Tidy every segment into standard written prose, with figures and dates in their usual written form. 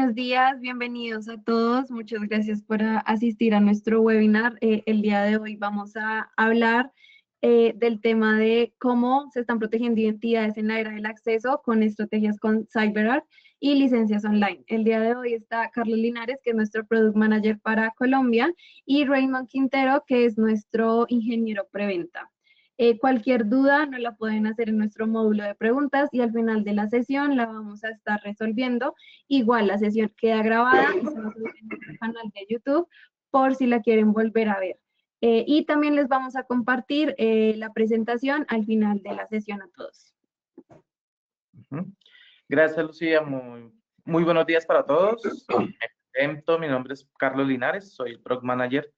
Buenos días, bienvenidos a todos. Muchas gracias por asistir a nuestro webinar. El día de hoy vamos a hablar del tema de cómo se están protegiendo identidades en la era del acceso con estrategias con CyberArk y licencias online. El día de hoy está Carlos Linares, que es nuestro Product Manager para Colombia, y Raymond Quintero, que es nuestro ingeniero preventa. Cualquier duda nos la pueden hacer en nuestro módulo de preguntas y al final de la sesión la vamos a estar resolviendo. Igual la sesión queda grabada y se va a subir en nuestro canal de YouTube por si la quieren volver a ver. Y también les vamos a compartir la presentación al final de la sesión a todos. Gracias, Lucía. Muy buenos días para todos. Me presento, mi nombre es Carlos Linares, soy el Product Manager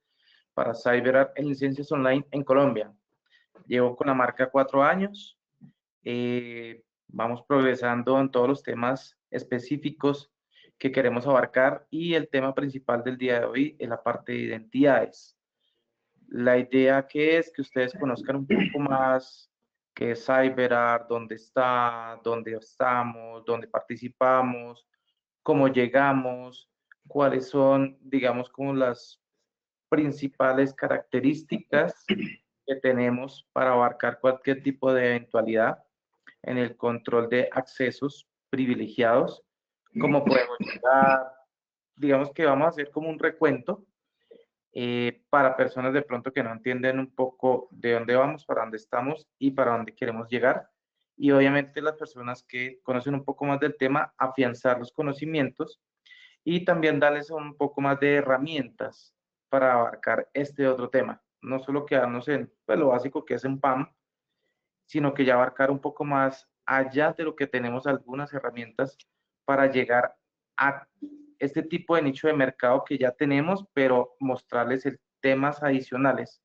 para CyberArk en licencias online en Colombia. Llevo con la marca 4 años. Vamos progresando en todos los temas específicos que queremos abarcar y el tema principal del día de hoy es la parte de identidades. La idea que es que ustedes conozcan un poco más qué es CyberArk, dónde está, dónde estamos, dónde participamos, cómo llegamos, cuáles son, digamos, como las principales características que tenemos para abarcar cualquier tipo de eventualidad en el control de accesos privilegiados, cómo podemos llegar, digamos que vamos a hacer como un recuento para personas de pronto que no entienden un poco de dónde vamos, para dónde estamos y para dónde queremos llegar. Y obviamente las personas que conocen un poco más del tema, afianzar los conocimientos y también darles un poco más de herramientas para abarcar este otro tema. No solo quedarnos en pues, lo básico que es en PAM, sino que ya abarcar un poco más allá de lo que tenemos algunas herramientas para llegar a este tipo de nicho de mercado que ya tenemos, pero mostrarles temas adicionales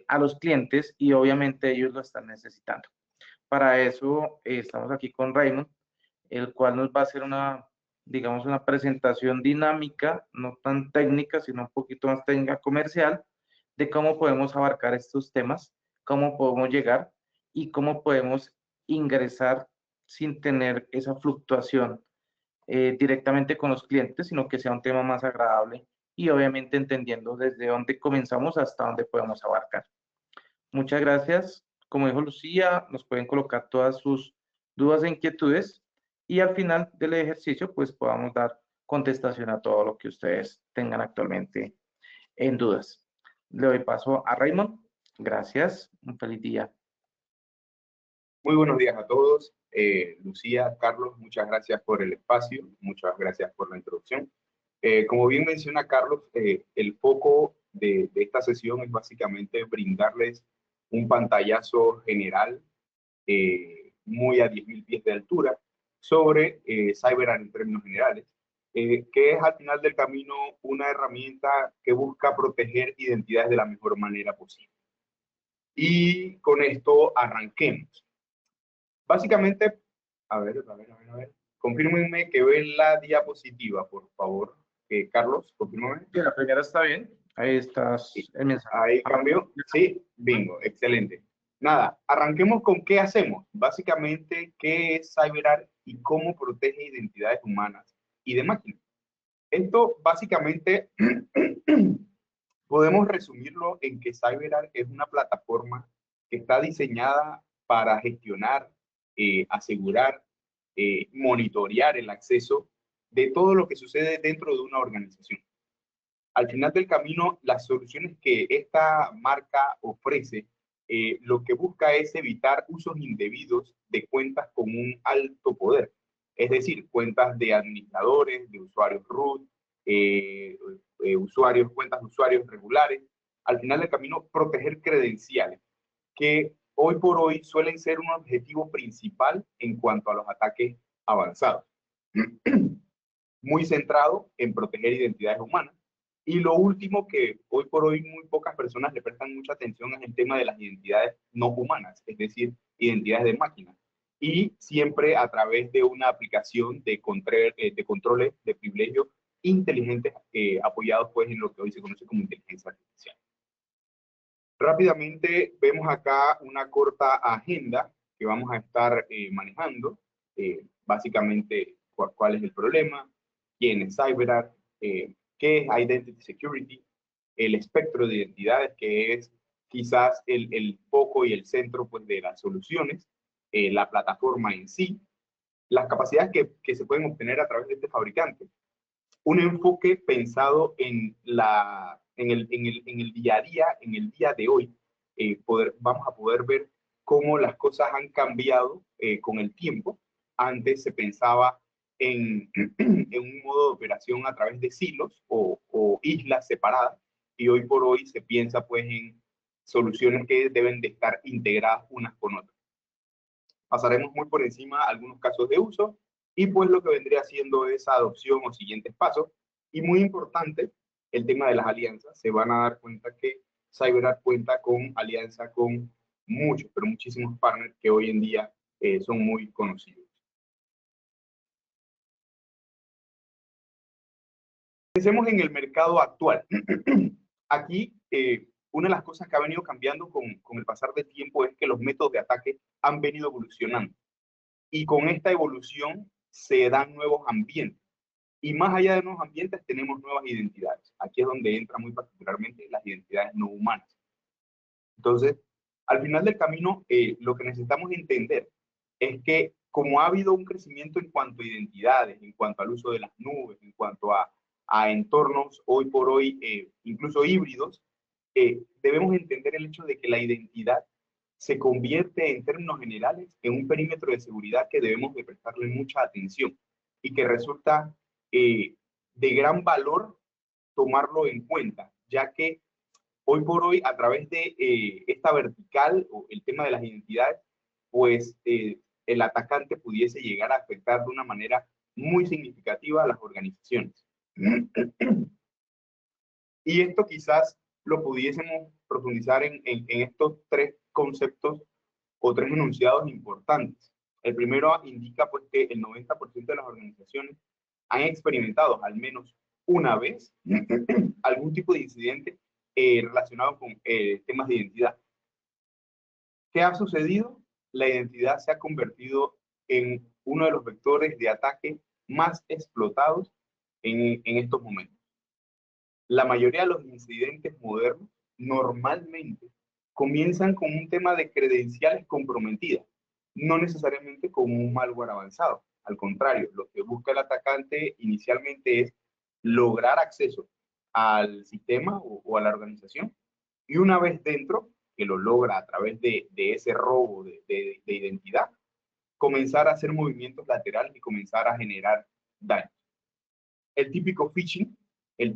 a los clientes y obviamente ellos lo están necesitando. Para eso estamos aquí con Raymond, el cual nos va a hacer una, digamos, una presentación dinámica, no tan técnica, sino un poquito más técnica comercial, de cómo podemos abarcar estos temas, cómo podemos llegar y cómo podemos ingresar sin tener esa fluctuación directamente con los clientes, sino que sea un tema más agradable y obviamente entendiendo desde dónde comenzamos hasta dónde podemos abarcar. Muchas gracias. Como dijo Lucía, nos pueden colocar todas sus dudas e inquietudes y al final del ejercicio pues podamos dar contestación a todo lo que ustedes tengan actualmente en dudas. Le doy paso a Raymond. Gracias. Un feliz día. Muy buenos días a todos. Lucía, Carlos, muchas gracias por el espacio, muchas gracias por la introducción. Como bien menciona Carlos, el foco de esta sesión es básicamente brindarles un pantallazo general muy a 10.000 pies de altura sobre CyberArk en términos generales, que es al final del camino una herramienta que busca proteger identidades de la mejor manera posible. Y con esto arranquemos. Básicamente, a ver, confírmenme que ven la diapositiva, por favor. Carlos, confírmame. Sí, la primera está bien. Ahí está el mensaje. Ahí cambió. Sí, bingo, excelente. Nada, arranquemos con qué hacemos. Básicamente, qué es CyberArk y cómo protege identidades humanas y de máquinas. Esto básicamente podemos resumirlo en que CyberArk es una plataforma que está diseñada para gestionar, asegurar, monitorear el acceso de todo lo que sucede dentro de una organización. Al final del camino, las soluciones que esta marca ofrece, lo que busca es evitar usos indebidos de cuentas con un alto poder, es decir, cuentas de administradores, de usuarios root, cuentas de usuarios regulares. Al final del camino, proteger credenciales, que hoy por hoy suelen ser un objetivo principal en cuanto a los ataques avanzados. Muy centrado en proteger identidades humanas. Y lo último que hoy por hoy muy pocas personas le prestan mucha atención es el tema de las identidades no humanas, es decir, identidades de máquinas. Y siempre a través de una aplicación de controles de privilegios inteligentes apoyados pues en lo que hoy se conoce como inteligencia artificial. Rápidamente vemos acá una corta agenda que vamos a estar manejando. Básicamente, cuál es el problema, quién es CyberArk, qué es Identity Security, el espectro de identidades, que es quizás el foco y el centro pues, de las soluciones, la plataforma en sí, las capacidades que se pueden obtener a través de este fabricante. Un enfoque pensado en el día a día, en el día de hoy. Vamos a poder ver cómo las cosas han cambiado con el tiempo. Antes se pensaba en un modo de operación a través de silos o islas separadas, y hoy por hoy se piensa pues en soluciones que deben de estar integradas unas con otras. Pasaremos muy por encima algunos casos de uso y pues lo que vendría siendo esa adopción o siguientes pasos. Y muy importante, el tema de las alianzas. Se van a dar cuenta que CyberArk cuenta con alianza con muchos, pero muchísimos partners que hoy en día son muy conocidos. Pensemos en el mercado actual. Aquí, una de las cosas que ha venido cambiando con el pasar del tiempo es que los métodos de ataque han venido evolucionando. Y con esta evolución se dan nuevos ambientes. Y más allá de nuevos ambientes tenemos nuevas identidades. Aquí es donde entran muy particularmente las identidades no humanas. Entonces, al final del camino, lo que necesitamos entender es que como ha habido un crecimiento en cuanto a identidades, en cuanto al uso de las nubes, en cuanto a entornos hoy por hoy, incluso híbridos, debemos entender el hecho de que la identidad se convierte en términos generales en un perímetro de seguridad que debemos de prestarle mucha atención y que resulta de gran valor tomarlo en cuenta, ya que hoy por hoy, a través de esta vertical o el tema de las identidades, pues el atacante pudiese llegar a afectar de una manera muy significativa a las organizaciones. Y esto quizás lo pudiésemos profundizar en estos tres conceptos o tres enunciados importantes. El primero indica pues, que el 90% de las organizaciones han experimentado al menos una vez algún tipo de incidente relacionado con temas de identidad. ¿Qué ha sucedido? La identidad se ha convertido en uno de los vectores de ataque más explotados en estos momentos. La mayoría de los incidentes modernos normalmente comienzan con un tema de credenciales comprometidas, no necesariamente con un malware avanzado. Al contrario, lo que busca el atacante inicialmente es lograr acceso al sistema o a la organización, y una vez dentro, que lo logra a través de ese robo de identidad, comenzar a hacer movimientos laterales y comenzar a generar daño. El típico phishing, el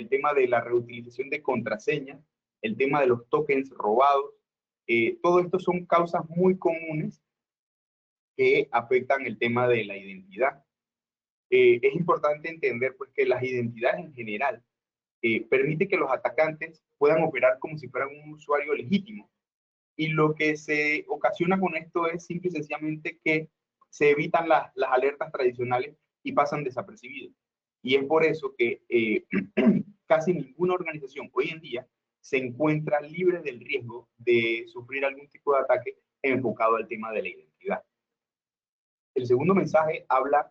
tema de la reutilización de contraseñas, el tema de los tokens robados, todo esto son causas muy comunes que afectan el tema de la identidad. Es importante entender pues, que las identidades en general permite que los atacantes puedan operar como si fueran un usuario legítimo. Y lo que se ocasiona con esto es simple y sencillamente que se evitan las alertas tradicionales y pasan desapercibidos. Y es por eso que casi ninguna organización hoy en día se encuentra libre del riesgo de sufrir algún tipo de ataque enfocado al tema de la identidad. El segundo mensaje habla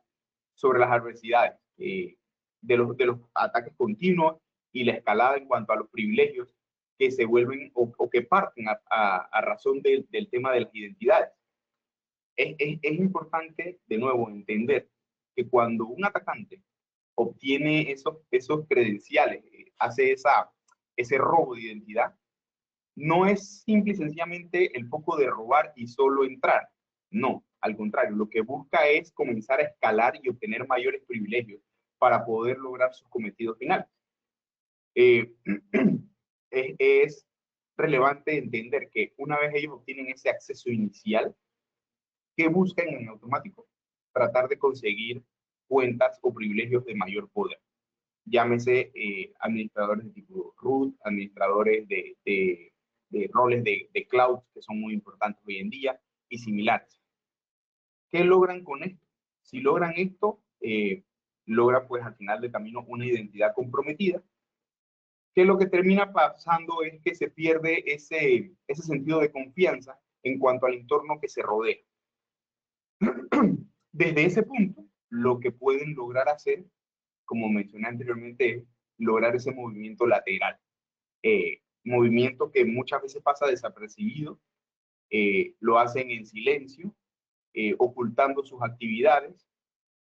sobre las adversidades, de los ataques continuos y la escalada en cuanto a los privilegios que se vuelven o que parten a razón del tema de las identidades. Es importante, de nuevo, entender que cuando un atacante obtiene esos credenciales, hace ese robo de identidad, no es simple y sencillamente el foco de robar y solo entrar. No, al contrario, lo que busca es comenzar a escalar y obtener mayores privilegios para poder lograr sus cometidos finales. Es relevante entender que una vez ellos obtienen ese acceso inicial, ¿qué buscan en automático? Tratar de conseguir cuentas o privilegios de mayor poder. Llámese administradores de tipo root, administradores de roles de cloud que son muy importantes hoy en día y similares. ¿Qué logran con esto? Si logran esto, logran pues al final del camino una identidad comprometida, que lo que termina pasando es que se pierde ese sentido de confianza en cuanto al entorno que se rodea. Desde ese punto, lo que pueden lograr hacer como mencioné anteriormente, es lograr ese movimiento lateral. Movimiento que muchas veces pasa desapercibido, lo hacen en silencio, ocultando sus actividades,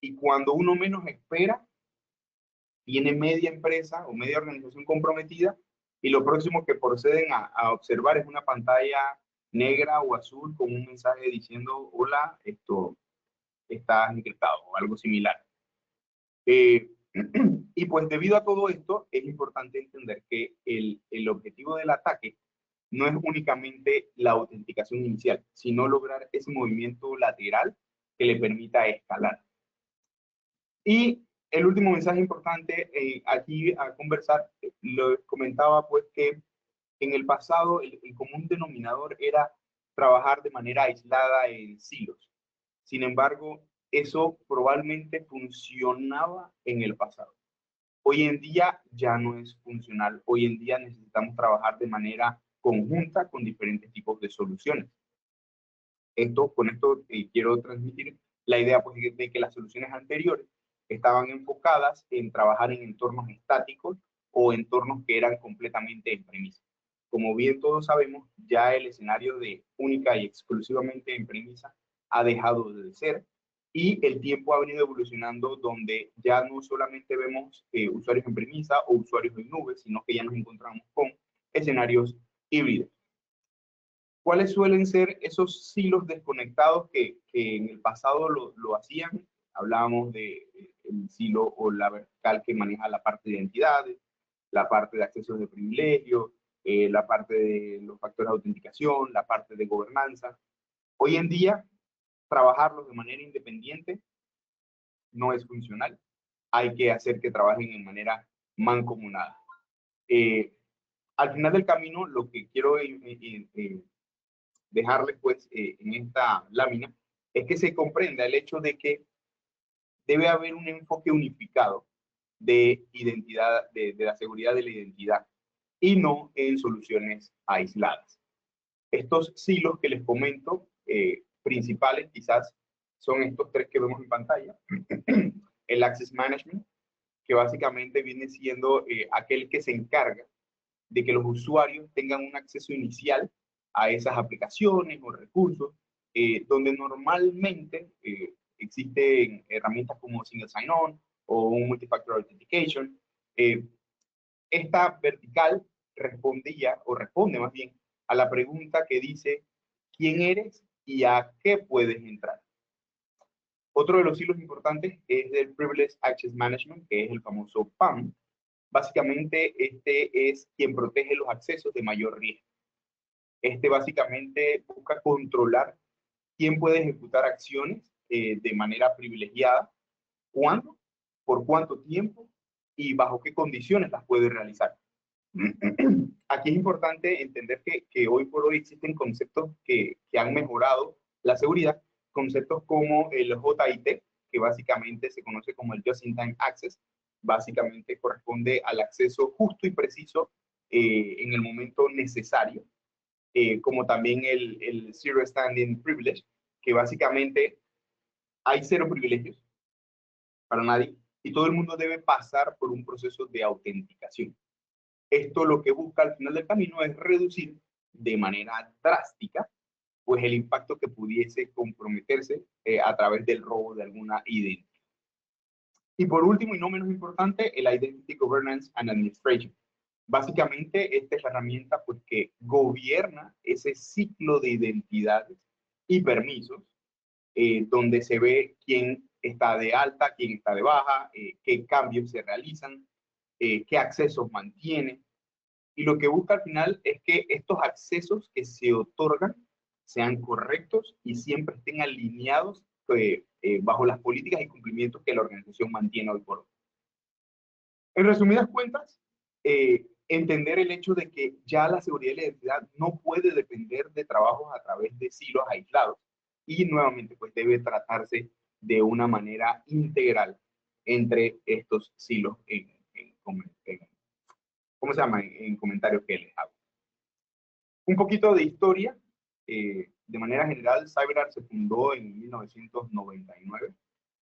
y cuando uno menos espera, tiene media empresa o media organización comprometida, y lo próximo que proceden a observar es una pantalla negra o azul con un mensaje diciendo, hola, esto está encriptado o algo similar. Y pues debido a todo esto, es importante entender que el objetivo del ataque no es únicamente la autenticación inicial, sino lograr ese movimiento lateral que le permita escalar. Y el último mensaje importante aquí a conversar, lo comentaba pues que en el pasado el común denominador era trabajar de manera aislada en silos. Sin embargo, eso probablemente funcionaba en el pasado. Hoy en día ya no es funcional. Hoy en día necesitamos trabajar de manera conjunta con diferentes tipos de soluciones. Con esto quiero transmitir la idea pues, de que las soluciones anteriores estaban enfocadas en trabajar en entornos estáticos o entornos que eran completamente en premisa. Como bien todos sabemos, ya el escenario de única y exclusivamente en premisa ha dejado de ser, y el tiempo ha venido evolucionando donde ya no solamente vemos usuarios en premisa o usuarios en nube, sino que ya nos encontramos con escenarios híbridos. ¿Cuáles suelen ser esos silos desconectados que en el pasado lo hacían? Hablábamos del silo o la vertical que maneja la parte de identidades, la parte de accesos de privilegio, la parte de los factores de autenticación, la parte de gobernanza. Hoy en día, trabajarlos de manera independiente no es funcional. Hay que hacer que trabajen en manera mancomunada. Al final del camino, lo que quiero dejarles pues en esta lámina es que se comprenda el hecho de que debe haber un enfoque unificado de identidad, de la seguridad de la identidad, y no en soluciones aisladas. Estos silos que les comento, principales quizás, son estos tres que vemos en pantalla. El Access Management, que básicamente viene siendo aquel que se encarga de que los usuarios tengan un acceso inicial a esas aplicaciones o recursos, donde normalmente existen herramientas como Single Sign-On o un Multi-Factor Authentication. Esta vertical respondía, o responde más bien, a la pregunta que dice quién eres y a qué puedes entrar. Otro de los hilos importantes es el Privileged Access Management, que es el famoso PAM. Básicamente, este es quien protege los accesos de mayor riesgo. Este básicamente busca controlar quién puede ejecutar acciones de manera privilegiada, cuándo, por cuánto tiempo y bajo qué condiciones las puede realizar. Aquí es importante entender que hoy por hoy existen conceptos que han mejorado la seguridad, conceptos como el JIT, que básicamente se conoce como el Just-in-Time Access, básicamente corresponde al acceso justo y preciso en el momento necesario, como también el Zero Standing Privilege, que básicamente hay cero privilegios para nadie y todo el mundo debe pasar por un proceso de autenticación. Esto lo que busca al final del camino es reducir de manera drástica pues el impacto que pudiese comprometerse a través del robo de alguna identidad. Y por último y no menos importante, el Identity Governance and Administration. Básicamente esta es la herramienta pues que gobierna ese ciclo de identidades y permisos, donde se ve quién está de alta, quién está de baja, qué cambios se realizan, qué accesos mantiene. Y lo que busca al final es que estos accesos que se otorgan sean correctos y siempre estén alineados bajo las políticas y cumplimientos que la organización mantiene hoy por hoy. En resumidas cuentas, entender el hecho de que ya la seguridad y la identidad no puede depender de trabajos a través de silos aislados, y nuevamente pues debe tratarse de una manera integral entre estos silos ¿cómo se llama? En comentarios que les hago. Un poquito de historia. De manera general, CyberArk se fundó en 1999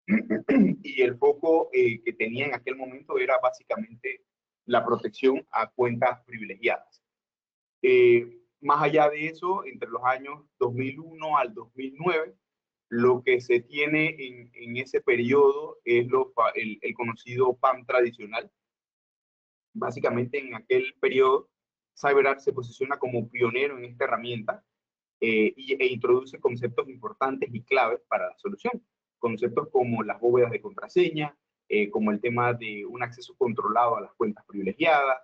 y el foco que tenía en aquel momento era básicamente la protección a cuentas privilegiadas. Más allá de eso, entre los años 2001 al 2009, lo que se tiene en ese periodo es el conocido PAM tradicional. Básicamente en aquel periodo, CyberArk se posiciona como pionero en esta herramienta e introduce conceptos importantes y claves para la solución. Conceptos como las bóvedas de contraseña, como el tema de un acceso controlado a las cuentas privilegiadas,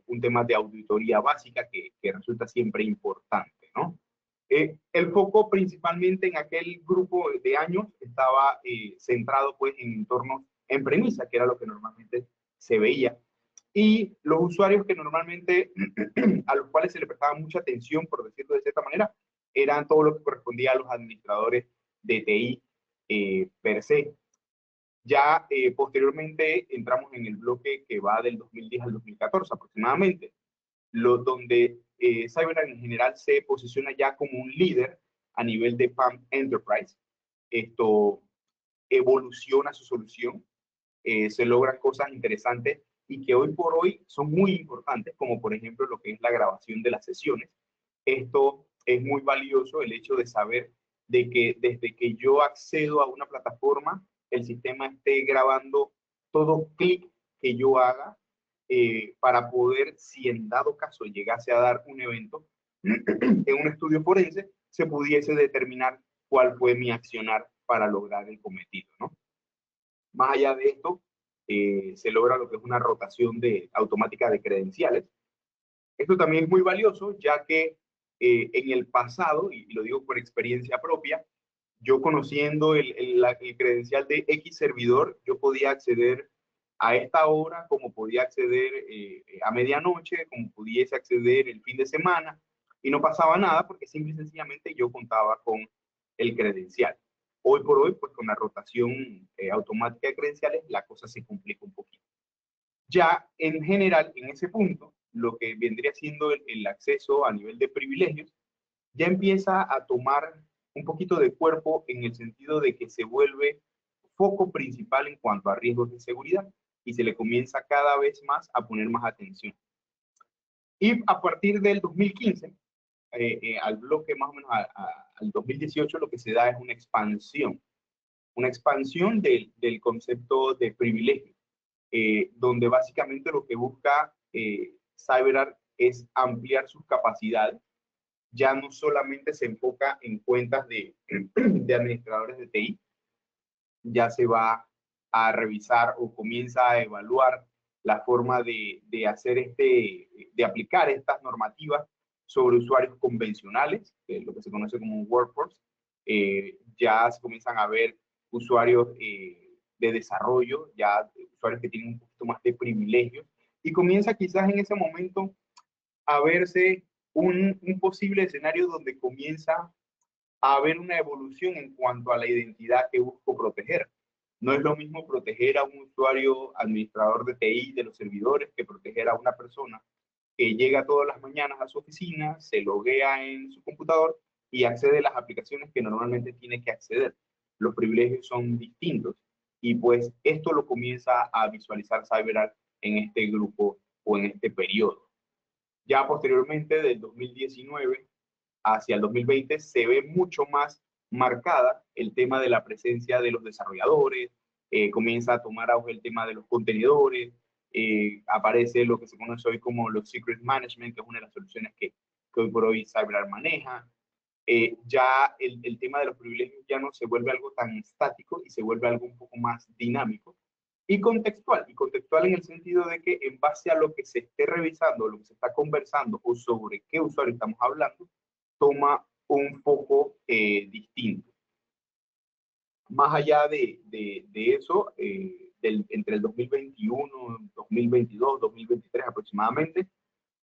un tema de auditoría básica que resulta siempre importante, ¿no? El foco principalmente en aquel grupo de años estaba centrado pues en entornos en premisa, que era lo que normalmente se veía. Y los usuarios que normalmente, a los cuales se le prestaba mucha atención, por decirlo de cierta manera, eran todo lo que correspondía a los administradores de TI per se. Ya posteriormente entramos en el bloque que va del 2010 al 2014 aproximadamente, donde CyberArk en general se posiciona ya como un líder a nivel de PAM Enterprise. Esto evoluciona su solución, se logran cosas interesantes y que hoy por hoy son muy importantes, como por ejemplo lo que es la grabación de las sesiones. Esto es muy valioso, el hecho de saber de que desde que yo accedo a una plataforma, el sistema esté grabando todo clic que yo haga para poder, si en dado caso llegase a dar un evento en un estudio forense, se pudiese determinar cuál fue mi accionar para lograr el cometido, ¿no? Más allá de esto, se logra lo que es una rotación automática de credenciales. Esto también es muy valioso, ya que en el pasado, y lo digo por experiencia propia, yo conociendo el credencial de X servidor, yo podía acceder a esta hora, como podía acceder a medianoche, como pudiese acceder el fin de semana, y no pasaba nada porque simple y sencillamente yo contaba con el credencial. Hoy por hoy, pues con la rotación automática de credenciales, la cosa se complica un poquito. Ya en general, en ese punto, lo que vendría siendo el acceso a nivel de privilegios, ya empieza a tomar un poquito de cuerpo en el sentido de que se vuelve foco principal en cuanto a riesgos de seguridad y se le comienza cada vez más a poner más atención. Y a partir del 2015, al bloque más o menos al 2018, lo que se da es una expansión del concepto de privilegio, donde básicamente lo que busca CyberArk es ampliar sus capacidades. Ya no solamente se enfoca en cuentas de administradores de TI, ya se va a revisar o comienza a evaluar la forma de hacer de aplicar estas normativas sobre usuarios convencionales, que es lo que se conoce como un workforce. Ya se comienzan a ver usuarios de desarrollo, ya usuarios que tienen un poquito más de privilegios, y comienza quizás en ese momento a verse un posible escenario donde comienza a haber una evolución en cuanto a la identidad que busco proteger. No es lo mismo proteger a un usuario administrador de TI de los servidores que proteger a una persona que llega todas las mañanas a su oficina, se loguea en su computador y accede a las aplicaciones que normalmente tiene que acceder. Los privilegios son distintos y pues esto lo comienza a visualizar CyberArk en este grupo o en este periodo. Ya posteriormente, del 2019 hacia el 2020, se ve mucho más marcada el tema de la presencia de los desarrolladores, comienza a tomar auge el tema de los contenedores, aparece lo que se conoce hoy como los secret management, que es una de las soluciones que hoy por hoy CyberArk maneja. Ya el tema de los privilegios ya no se vuelve algo tan estático y se vuelve algo un poco más dinámico y contextual en el sentido de que en base a lo que se esté revisando, lo que se está conversando o sobre qué usuario estamos hablando, toma un foco distinto. Más allá de eso, entre el 2021, 2022, 2023 aproximadamente,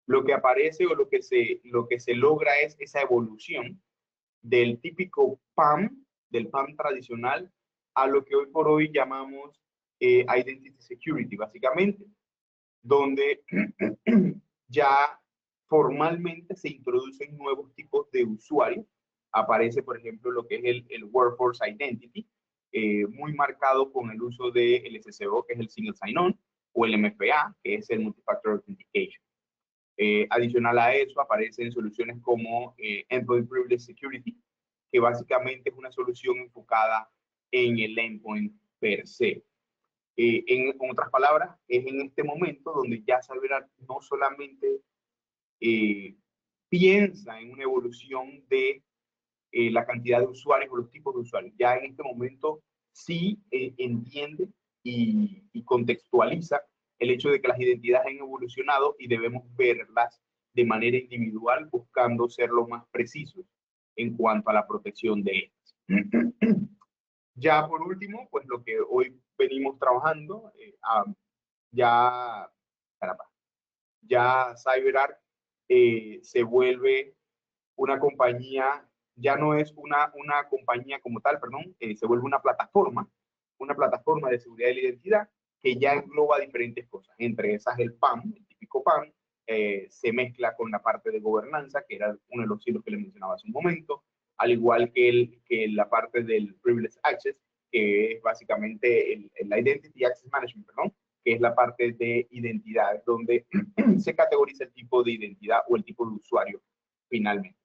lo que aparece o lo que se logra es esa evolución del típico PAM, del PAM tradicional, a lo que hoy por hoy llamamos Identity Security, básicamente, donde ya formalmente se introducen nuevos tipos de usuarios. Aparece, por ejemplo, lo que es el Workforce Identity, muy marcado con el uso del SSO, que es el Single Sign-On, o el MFA, que es el Multi-Factor Authentication. Adicional a eso, aparecen soluciones como Endpoint Privilege Security, que básicamente es una solución enfocada en el endpoint per se. En otras palabras, es en este momento donde ya CyberArk no solamente piensa en una evolución de la cantidad de usuarios o los tipos de usuarios. Ya en este momento sí entiende y contextualiza el hecho de que las identidades han evolucionado y debemos verlas de manera individual, buscando ser lo más precisos en cuanto a la protección de estas. Ya por último, pues lo que hoy venimos trabajando, ya CyberArk se vuelve una compañía, ya no es una compañía como tal, perdón, se vuelve una plataforma de seguridad de la identidad que ya engloba diferentes cosas, entre esas el PAM, el típico PAM, se mezcla con la parte de gobernanza, que era uno de los hilos que le mencionaba hace un momento, al igual que la parte del Privileged Access, que es básicamente el Identity Access Management, perdón, que es la parte de identidad, donde se categoriza el tipo de identidad o el tipo de usuario finalmente.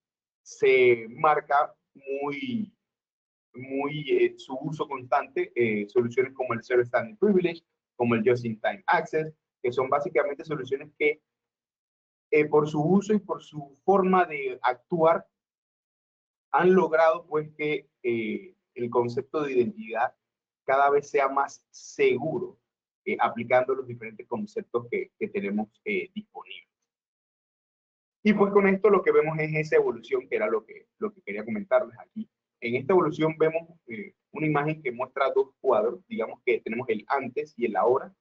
Se marca muy su uso constante, soluciones como el Zero Standing Privilege, como el Just-in-Time Access, que son básicamente soluciones que por su uso y por su forma de actuar han logrado pues que el concepto de identidad cada vez sea más seguro, aplicando los diferentes conceptos que tenemos disponibles. Y pues con esto lo que vemos es esa evolución, que era lo que quería comentarles aquí. En esta evolución vemos una imagen que muestra dos cuadros, digamos que tenemos el antes y el ahora.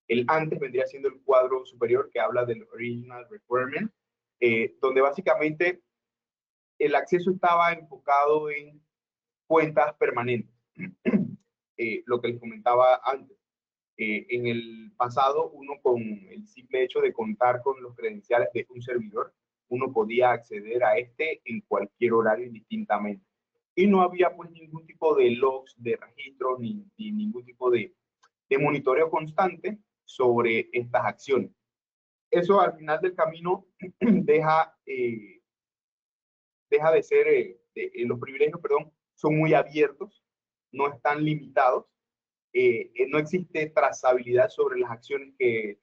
El antes vendría siendo el cuadro superior que habla del Original Requirement, donde básicamente el acceso estaba enfocado en cuentas permanentes. Lo que les comentaba antes. En el pasado, uno con el simple hecho de contar con los credenciales de un servidor, uno podía acceder a este en cualquier horario indistintamente. Y no había pues ningún tipo de logs, de registro, ni ningún tipo de monitoreo constante sobre estas acciones. Eso al final del camino deja de ser, los privilegios, perdón, son muy abiertos, no están limitados, no existe trazabilidad sobre las acciones que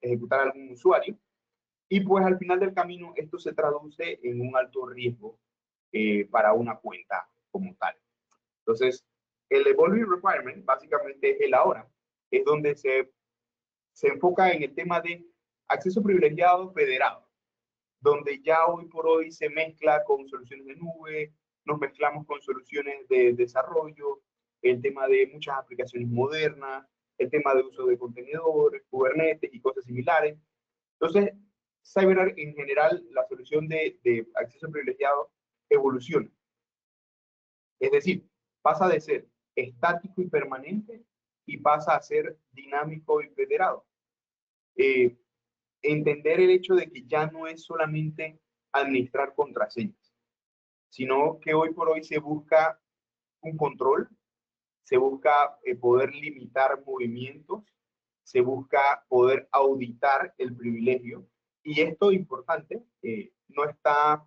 ejecutará algún usuario, y pues al final del camino esto se traduce en un alto riesgo para una cuenta como tal. Entonces, el Evolving Requirement básicamente es el ahora, es donde se enfoca en el tema de acceso privilegiado federado, donde ya hoy por hoy se mezcla con soluciones de nube, nos mezclamos con soluciones de desarrollo, el tema de muchas aplicaciones modernas, el tema de uso de contenedores, Kubernetes y cosas similares. Entonces, CyberArk en general, la solución de acceso privilegiado evoluciona. Es decir, pasa de ser estático y permanente y pasa a ser dinámico y federado. Entender el hecho de que ya no es solamente administrar contraseñas, sino que hoy por hoy se busca un control, se busca poder limitar movimientos, se busca poder auditar el privilegio, y esto importante, no está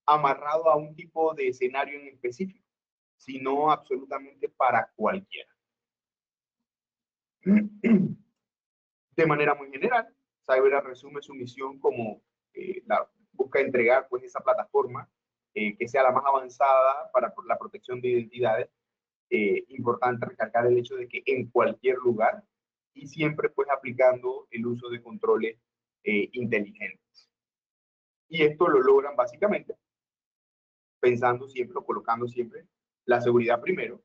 amarrado a un tipo de escenario en específico, sino absolutamente para cualquiera. De manera muy general, CyberArk resume su misión como busca entregar pues esa plataforma que sea la más avanzada para la protección de identidades. Importante recalcar el hecho de que en cualquier lugar y siempre pues aplicando el uso de controles inteligentes. Y esto lo logran básicamente pensando siempre o colocando siempre la seguridad primero,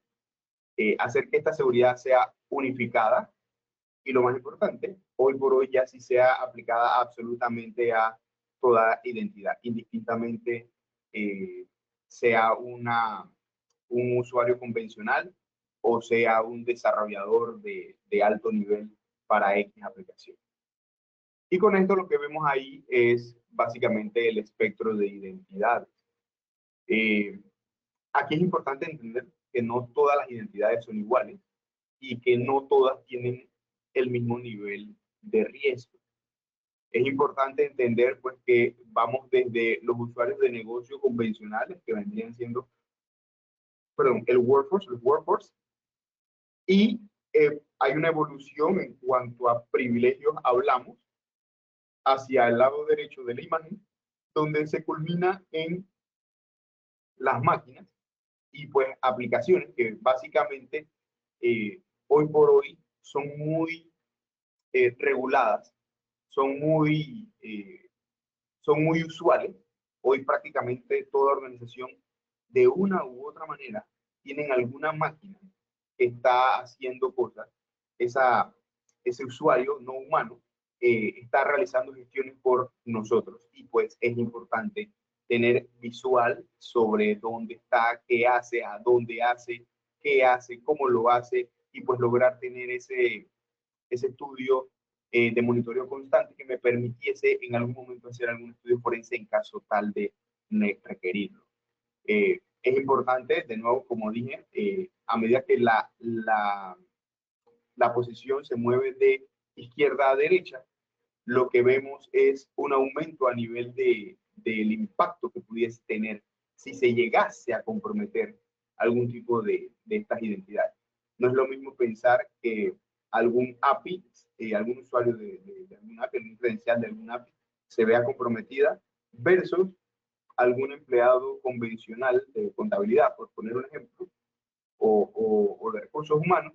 hacer que esta seguridad sea unificada y lo más importante, hoy por hoy ya sí sea aplicada absolutamente a toda identidad, indistintamente sea un usuario convencional o sea un desarrollador de alto nivel para X aplicación. Y con esto lo que vemos ahí es básicamente el espectro de identidades. Aquí es importante entender que no todas las identidades son iguales y que no todas tienen el mismo nivel de riesgo. Es importante entender pues que vamos desde los usuarios de negocio convencionales que vendrían siendo, perdón, el workforce, y hay una evolución en cuanto a privilegios, hablamos, hacia el lado derecho de la imagen, donde se culmina en las máquinas y pues aplicaciones que básicamente hoy por hoy son muy reguladas, son son muy usuales. Hoy prácticamente toda organización de una u otra manera tienen alguna máquina que está haciendo cosas. Ese usuario no humano está realizando gestiones por nosotros y pues es importante tener visual sobre dónde está, qué hace, a dónde hace, qué hace, cómo lo hace y pues lograr tener ese estudio de monitoreo constante que me permitiese en algún momento hacer algún estudio forense en caso tal de requerirlo. Es importante, de nuevo, como dije, a medida que la posición se mueve de izquierda a derecha, lo que vemos es un aumento a nivel del impacto que pudiese tener si se llegase a comprometer algún tipo de estas identidades. No es lo mismo pensar que algún API, algún usuario de algún API, algún credencial de algún API, se vea comprometida versus algún empleado convencional de contabilidad, por poner un ejemplo, o de recursos humanos,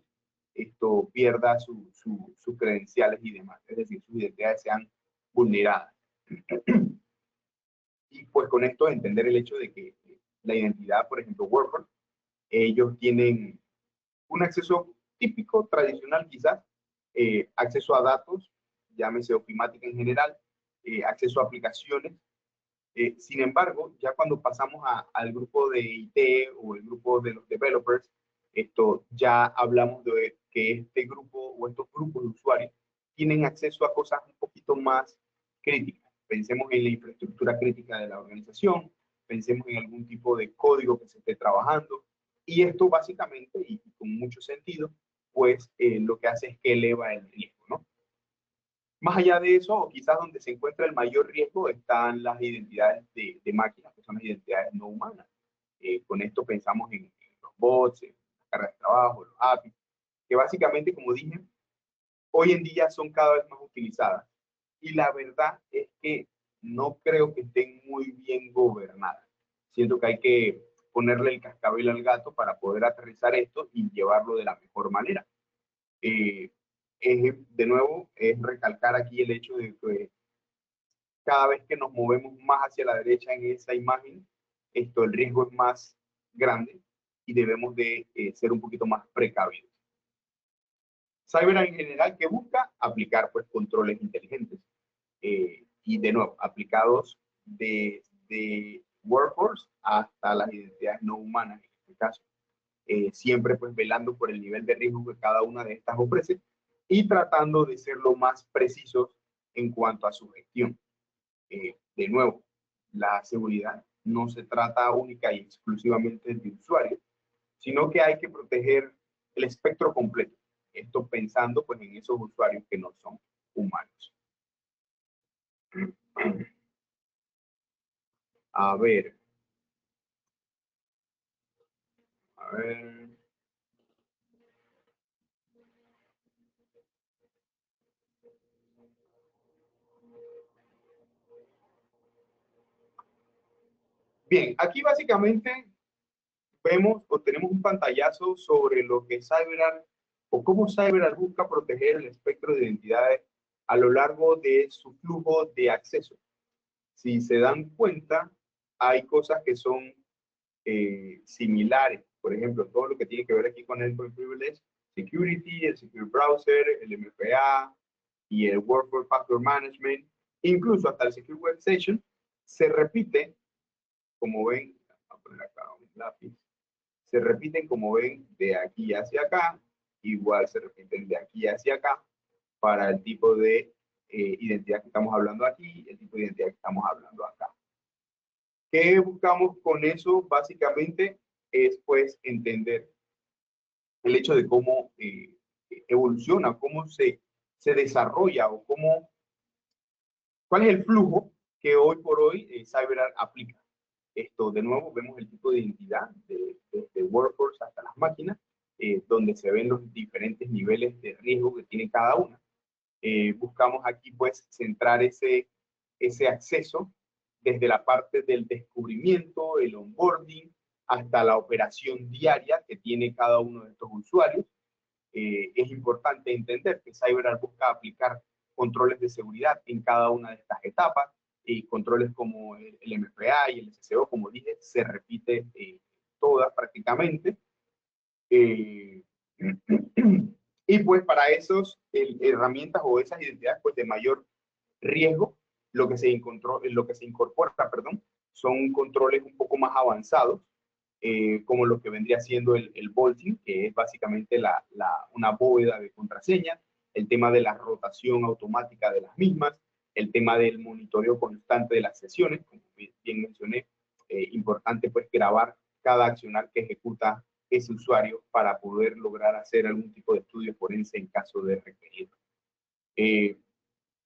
esto pierda sus credenciales y demás, es decir, sus identidades sean vulneradas. Y pues con esto entender el hecho de que la identidad, por ejemplo, Workforce, ellos tienen un acceso típico, tradicional quizás, acceso a datos, llámese ofimática en general, acceso a aplicaciones. Sin embargo, ya cuando pasamos al grupo de IT o el grupo de los developers, esto ya hablamos de que este grupo o estos grupos de usuarios tienen acceso a cosas un poquito más críticas. Pensemos en la infraestructura crítica de la organización, pensemos en algún tipo de código que se esté trabajando, y esto básicamente, y con mucho sentido, pues lo que hace es que eleva el riesgo, ¿no? Más allá de eso, o quizás donde se encuentra el mayor riesgo, están las identidades de máquinas, que son las identidades no humanas. Con esto pensamos en los bots, en las cargas de trabajo, los APIs, que básicamente, como dije, hoy en día son cada vez más utilizadas. Y la verdad es que no creo que estén muy bien gobernadas. Siento que hay que ponerle el cascabel al gato para poder aterrizar esto y llevarlo de la mejor manera. De nuevo, es recalcar aquí el hecho de que cada vez que nos movemos más hacia la derecha en esa imagen, el riesgo es más grande y debemos de ser un poquito más precavidos. CyberArk en general, ¿qué busca? Aplicar pues controles inteligentes. Y de nuevo, aplicados de Workforce hasta las identidades no humanas en este caso. Siempre pues velando por el nivel de riesgo que cada una de estas ofrece y tratando de ser lo más precisos en cuanto a su gestión. De nuevo, la seguridad no se trata única y exclusivamente de usuarios, sino que hay que proteger el espectro completo. Esto pensando pues en esos usuarios que no son humanos. A ver. A ver. Bien, aquí básicamente vemos o tenemos un pantallazo sobre lo que CyberArk o cómo CyberArk busca proteger el espectro de identidades a lo largo de su flujo de acceso. Si se dan cuenta, hay cosas que son similares. Por ejemplo, todo lo que tiene que ver aquí con el Endpoint Privilege, Security, el Secure Browser, el MFA y el Workforce Factor Management, incluso hasta el Secure Web Session, se repite, como ven, voy a poner acá un lápiz, se repiten, como ven, de aquí hacia acá, igual se repiten de aquí hacia acá, para el tipo de identidad que estamos hablando aquí, el tipo de identidad que estamos hablando acá. ¿Qué buscamos con eso? Básicamente, es pues entender el hecho de cómo evoluciona, cómo se desarrolla o cuál es el flujo que hoy por hoy CyberArk aplica. Esto, de nuevo, vemos el tipo de identidad de workforce hasta las máquinas, donde se ven los diferentes niveles de riesgo que tiene cada una. Buscamos aquí, pues, centrar ese acceso desde la parte del descubrimiento, el onboarding, hasta la operación diaria que tiene cada uno de estos usuarios. Es importante entender que CyberArk busca aplicar controles de seguridad en cada una de estas etapas, y controles como el MFA y el SSO, como dije, se repite todas prácticamente. Y pues para esos herramientas o esas identidades pues de mayor riesgo, lo que se incorpora, perdón, son controles un poco más avanzados, como lo que vendría siendo el vaulting, que es básicamente una bóveda de contraseñas, el tema de la rotación automática de las mismas, el tema del monitoreo constante de las sesiones, como bien mencioné, importante pues grabar cada accionar que ejecuta ese usuario para poder lograr hacer algún tipo de estudio forense en caso de requerirlo.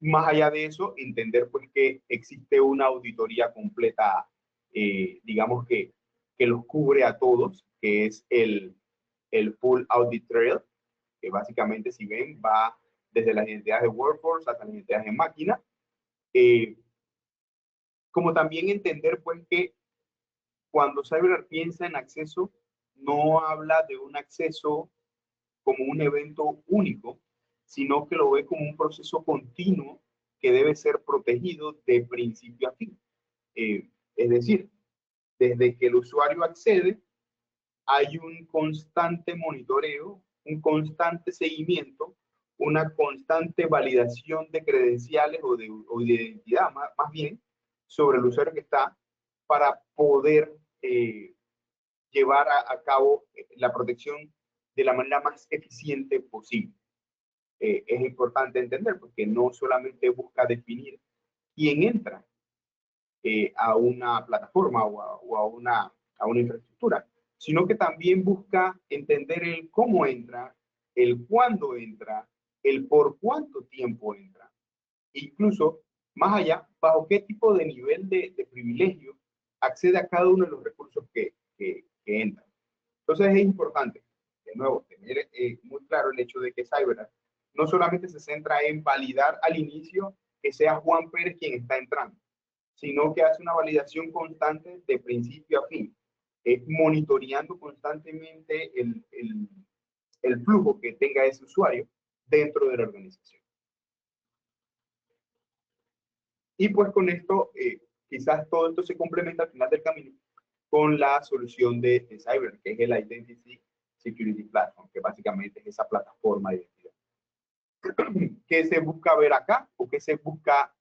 Más allá de eso, entender pues que existe una auditoría completa, digamos que los cubre a todos, que es el Full Audit Trail, que básicamente, si ven, va desde las identidades de workforce hasta las identidades de máquina. Como también entender pues que cuando CyberArk piensa en acceso, no habla de un acceso como un evento único, sino que lo ve como un proceso continuo que debe ser protegido de principio a fin. Es decir, desde que el usuario accede, hay un constante monitoreo, un constante seguimiento, una constante validación de credenciales o de identidad, más bien, sobre el usuario que está, para poder llevar a cabo la protección de la manera más eficiente posible. Es importante entender porque no solamente busca definir quién entra a una plataforma o a una infraestructura, sino que también busca entender el cómo entra, el cuándo entra, el por cuánto tiempo entra, incluso más allá, bajo qué tipo de nivel de privilegio accede a cada uno de los recursos que entran. Entonces es importante, de nuevo, tener muy claro el hecho de que CyberArk no solamente se centra en validar al inicio que sea Juan Pérez quien está entrando, sino que hace una validación constante de principio a fin, monitoreando constantemente el flujo que tenga ese usuario dentro de la organización. Y pues con esto, quizás todo esto se complementa al final del camino con la solución de CyberArk, que es el Identity Security Platform, que básicamente es esa plataforma de identidad. ¿Qué se busca ver acá o qué se busca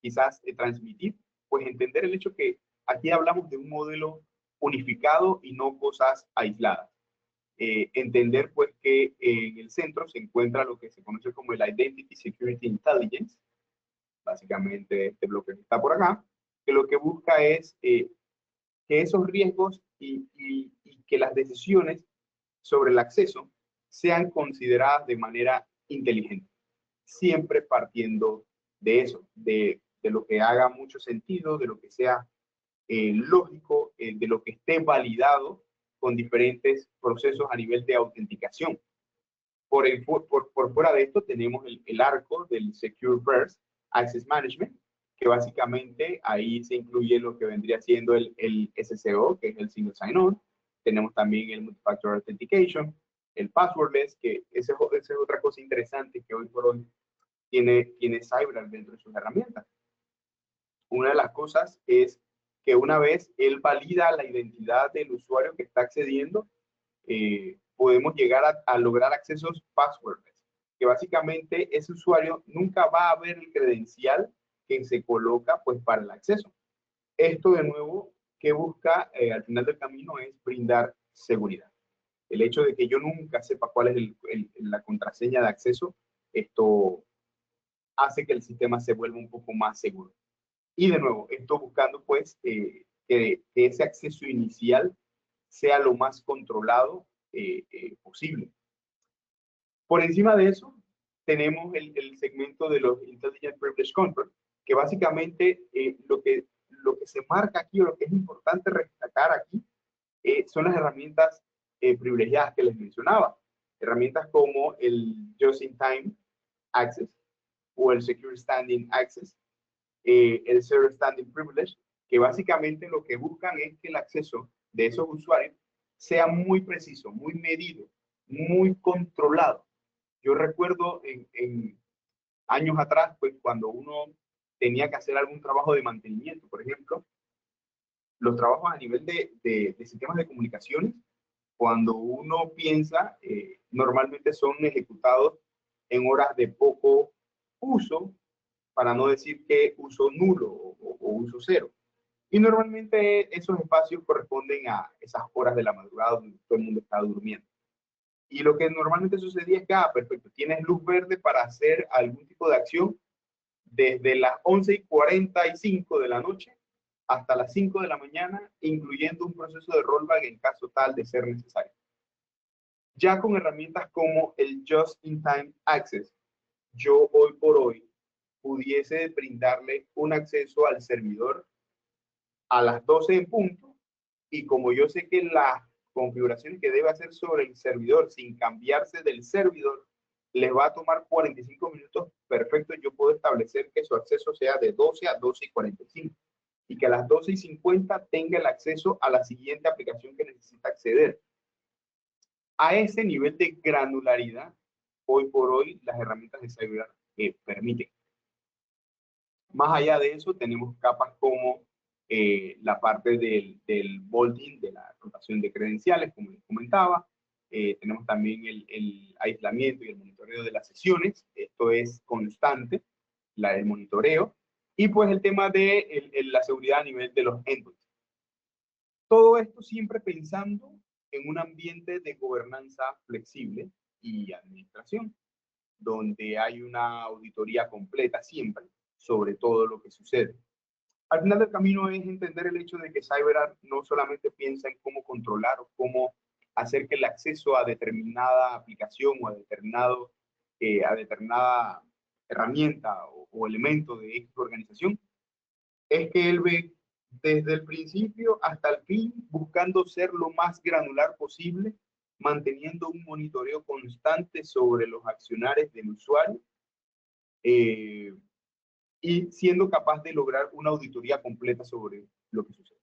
quizás transmitir? Pues entender el hecho que aquí hablamos de un modelo unificado y no cosas aisladas. Entender pues que en el centro se encuentra lo que se conoce como el Identity Security Intelligence, básicamente este bloque que está por acá, que lo que busca es que esos riesgos y que las decisiones sobre el acceso sean consideradas de manera inteligente, siempre partiendo de eso, de lo que haga mucho sentido, de lo que sea lógico, de lo que esté validado con diferentes procesos a nivel de autenticación. Por fuera de esto tenemos el arco del Secure First Access Management, que básicamente ahí se incluye lo que vendría siendo el SSO, que es el Single Sign-On. Tenemos también el Multi-Factor Authentication, el Passwordless, que esa es otra cosa interesante que hoy por hoy tiene CyberArk dentro de sus herramientas. Una de las cosas es que una vez él valida la identidad del usuario que está accediendo, podemos llegar a lograr accesos passwordless, que básicamente ese usuario nunca va a ver el credencial que se coloca pues para el acceso. Esto de nuevo que busca al final del camino es brindar seguridad. El hecho de que yo nunca sepa cuál es la contraseña de acceso, esto hace que el sistema se vuelva un poco más seguro. Y de nuevo, esto buscando pues que ese acceso inicial sea lo más controlado posible. Por encima de eso, tenemos el segmento de los Intelligent Privilege Control, que básicamente lo que se marca aquí, o lo que es importante destacar aquí, son las herramientas privilegiadas que les mencionaba. Herramientas como el Just-in-Time Access o el Secure Standing Access, el Zero Standing Privilege, que básicamente lo que buscan es que el acceso de esos usuarios sea muy preciso, muy medido, muy controlado. Yo recuerdo en años atrás, pues cuando uno tenía que hacer algún trabajo de mantenimiento, por ejemplo, los trabajos a nivel de sistemas de comunicaciones, cuando uno piensa, normalmente son ejecutados en horas de poco uso, para no decir que uso nulo o uso cero. Y normalmente esos espacios corresponden a esas horas de la madrugada donde todo el mundo está durmiendo. Y lo que normalmente sucedía es que, perfecto, tienes luz verde para hacer algún tipo de acción desde las 11:45 de la noche hasta las 5 de la mañana, incluyendo un proceso de rollback en caso tal de ser necesario. Ya con herramientas como el Just-in-Time Access, yo hoy por hoy pudiese brindarle un acceso al servidor a las 12 en punto, y como yo sé que las configuraciones que debe hacer sobre el servidor sin cambiarse del servidor les va a tomar 45 minutos, perfecto, yo puedo establecer que su acceso sea de 12 a 12:45 y que a las 12:50 tenga el acceso a la siguiente aplicación que necesita acceder. A ese nivel de granularidad, hoy por hoy, las herramientas de CyberArk permiten. Más allá de eso, tenemos capas como la parte del vaulting, de la rotación de credenciales, como les comentaba. Tenemos también el aislamiento y el monitoreo de las sesiones. Esto es constante, el monitoreo. Y pues el tema de la seguridad a nivel de los endpoints. Todo esto siempre pensando en un ambiente de gobernanza flexible y administración, donde hay una auditoría completa siempre sobre todo lo que sucede. Al final del camino es entender el hecho de que CyberArk no solamente piensa en cómo controlar o cómo hacer que el acceso a determinada aplicación o a determinada herramienta o elemento de X organización, es que él ve desde el principio hasta el fin buscando ser lo más granular posible, manteniendo un monitoreo constante sobre los accionares del usuario, y siendo capaz de lograr una auditoría completa sobre lo que sucede.